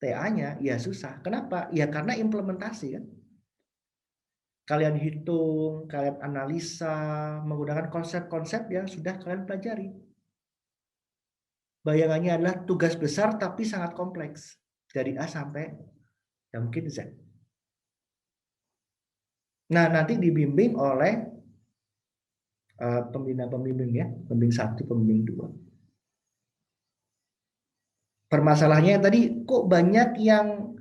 TA-nya ya susah. Kenapa? Ya karena implementasi kan. Kalian hitung, kalian analisa menggunakan konsep-konsep yang sudah kalian pelajari. Bayangannya adalah tugas besar tapi sangat kompleks. Dari A sampai ya mungkin Z. Nah, nanti dibimbing oleh pembina-pembimbing ya, pembimbing 1, pembimbing 2. Permasalahannya tadi kok banyak yang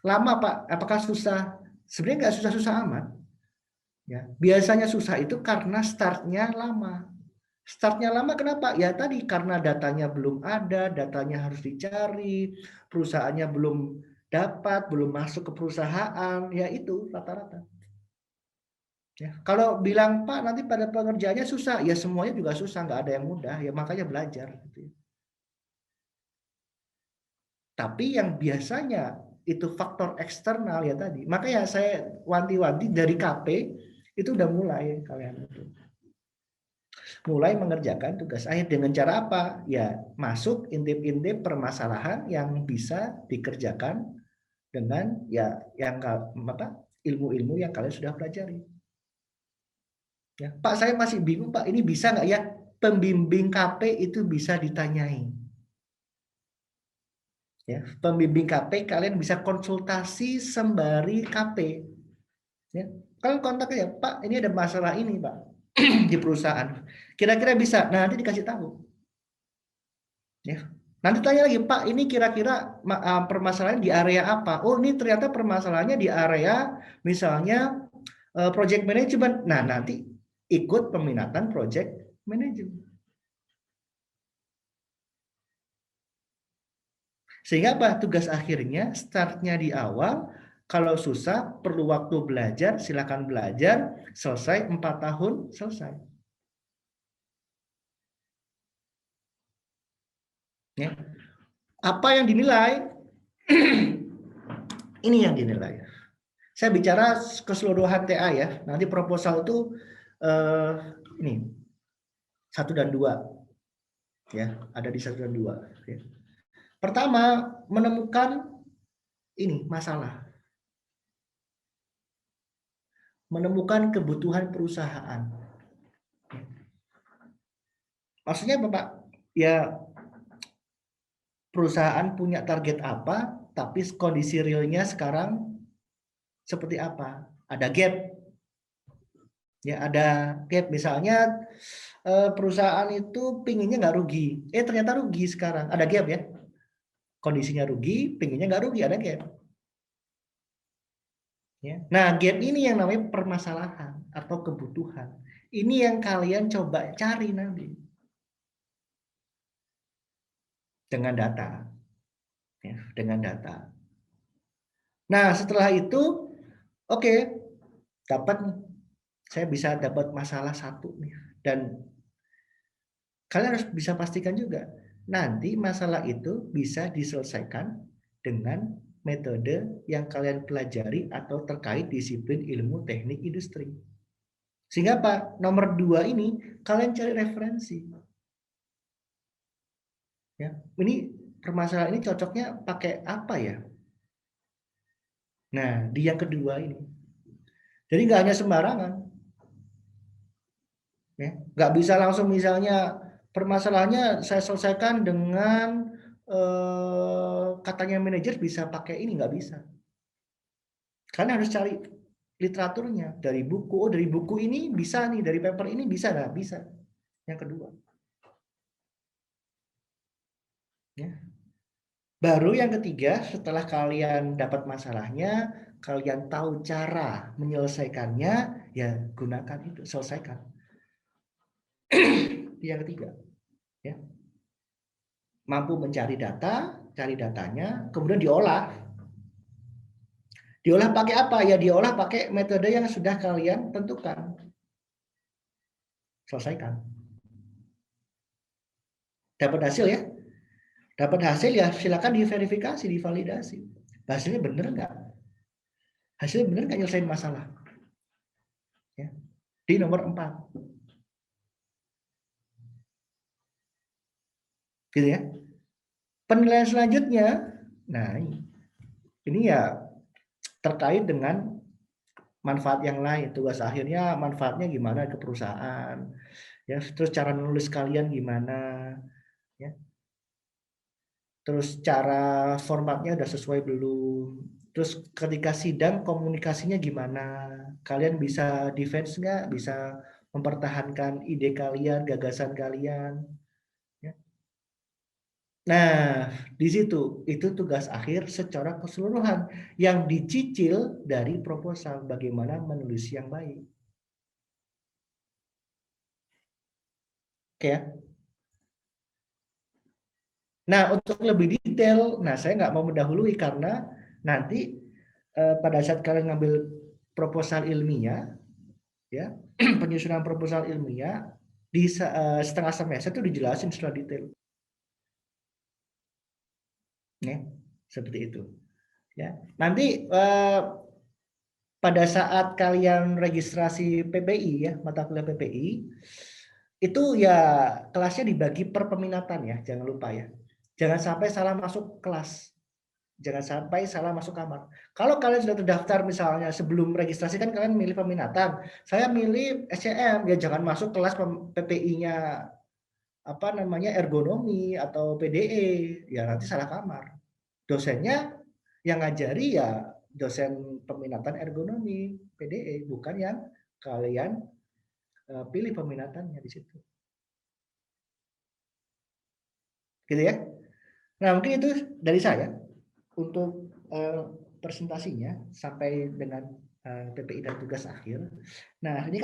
lama Pak, apakah susah? Sebenarnya nggak susah-susah amat. Ya, biasanya susah itu karena startnya lama. Startnya lama kenapa? Ya tadi karena datanya belum ada, datanya harus dicari, perusahaannya belum dapat, belum masuk ke perusahaan, ya itu rata-rata. Ya, kalau bilang Pak nanti pada pengerjaannya susah, ya semuanya juga susah, nggak ada yang mudah, ya makanya belajar. Gitu. Tapi yang biasanya itu faktor eksternal ya tadi, makanya saya wanti-wanti dari KP itu udah mulai kalian itu. Mulai mengerjakan tugas akhir dengan cara apa? Ya masuk intip-intip permasalahan yang bisa dikerjakan dengan ya yang apa ilmu-ilmu yang kalian sudah pelajari. Ya, Pak saya masih bingung Pak, ini bisa nggak ya pembimbing KP itu bisa ditanyai. Ya, pembimbing KP kalian bisa konsultasi sembari KP. Ya, kalian kontak ya Pak, ini ada masalah ini Pak di perusahaan. Kira-kira bisa? Nah, nanti dikasih tahu. Ya. Nanti tanya lagi Pak, ini kira-kira permasalahan di area apa? Oh, ini ternyata permasalahannya di area misalnya project management. Nah, nanti ikut peminatan project management. Sehingga apa? Tugas akhirnya startnya di awal. Kalau susah perlu waktu belajar, silakan belajar. Selesai 4 tahun, selesai. Ya. Apa yang dinilai? Ini yang dinilai. Saya bicara keseluruhan TA ya. Nanti proposal itu ini 1 dan 2. Ya, ada di 1 dan 2. Ya. Pertama, menemukan ini masalah. Menemukan kebutuhan perusahaan. Maksudnya Bapak, ya perusahaan punya target apa, tapi kondisi realnya sekarang seperti apa? Ada gap. Ya, ada gap. Misalnya perusahaan itu pinginnya nggak rugi. Ternyata rugi sekarang. Ada gap ya. Kondisinya rugi, pinginnya nggak rugi, ada gap. Ya. Nah, gap ini yang namanya permasalahan atau kebutuhan. Ini yang kalian coba cari nanti. Dengan data. Ya, dengan data. Nah, setelah itu, oke, dapat nih. Saya bisa dapat masalah 1 nih. Dan kalian harus bisa pastikan juga nanti masalah itu bisa diselesaikan dengan metode yang kalian pelajari atau terkait disiplin ilmu teknik industri. Sehingga Pak, nomor 2 ini kalian cari referensi. Ya, ini permasalahan ini cocoknya pakai apa ya? Nah, di yang kedua ini. Jadi nggak hanya sembarangan. Ya, nggak bisa langsung misalnya permasalahannya saya selesaikan dengan katanya manajer bisa pakai ini, nggak bisa. Karena harus cari literaturnya dari buku. Oh, dari buku ini bisa nih, dari paper ini bisa, nggak bisa. Yang kedua, ya. Baru yang ketiga, setelah kalian dapat masalahnya, kalian tahu cara menyelesaikannya, ya gunakan itu, selesaikan. Yang ketiga, ya. Mampu mencari data, cari datanya, kemudian diolah. Diolah pakai apa? Ya diolah pakai metode yang sudah kalian tentukan. Selesaikan. Dapat hasil ya? Dapat hasil ya silakan diverifikasi, divalidasi. Hasilnya benar nggak? Hasilnya benar nggak nyelesain masalah? Ya. Di nomor 4. Gitu ya. Penilaian selanjutnya, nah ini ya terkait dengan manfaat yang lain. Tugas akhirnya manfaatnya gimana ke perusahaan, ya. Terus cara nulis kalian gimana, ya. Terus cara formatnya udah sesuai belum? Terus ketika sidang komunikasinya gimana? Kalian bisa defense nggak? Bisa mempertahankan ide kalian, gagasan kalian? Ya. Nah, di situ itu tugas akhir secara keseluruhan yang dicicil dari proposal bagaimana menulis yang baik. Oke ya. Nah, untuk lebih detail, nah saya nggak mau mendahului karena nanti pada saat kalian ngambil proposal ilmiah, ya penyusunan proposal ilmiah di setengah semester itu dijelasin secara detail, ya seperti itu. Ya nanti pada saat kalian registrasi PPI ya mata kuliah PPI itu ya kelasnya dibagi per peminatan ya, jangan lupa ya, jangan sampai salah masuk kelas. Jangan sampai salah masuk kamar. Kalau kalian sudah terdaftar misalnya sebelum registrasi kan kalian milih peminatan. Saya milih SCM, ya jangan masuk kelas PPI-nya apa namanya ergonomi atau PDE, ya nanti salah kamar. Dosennya yang ngajari ya dosen peminatan ergonomi PDE, bukan yang kalian pilih peminatannya di situ. Gitu ya. Nah, mungkin itu dari saya untuk presentasinya sampai dengan PPI dan tugas akhir. Nah, ini kan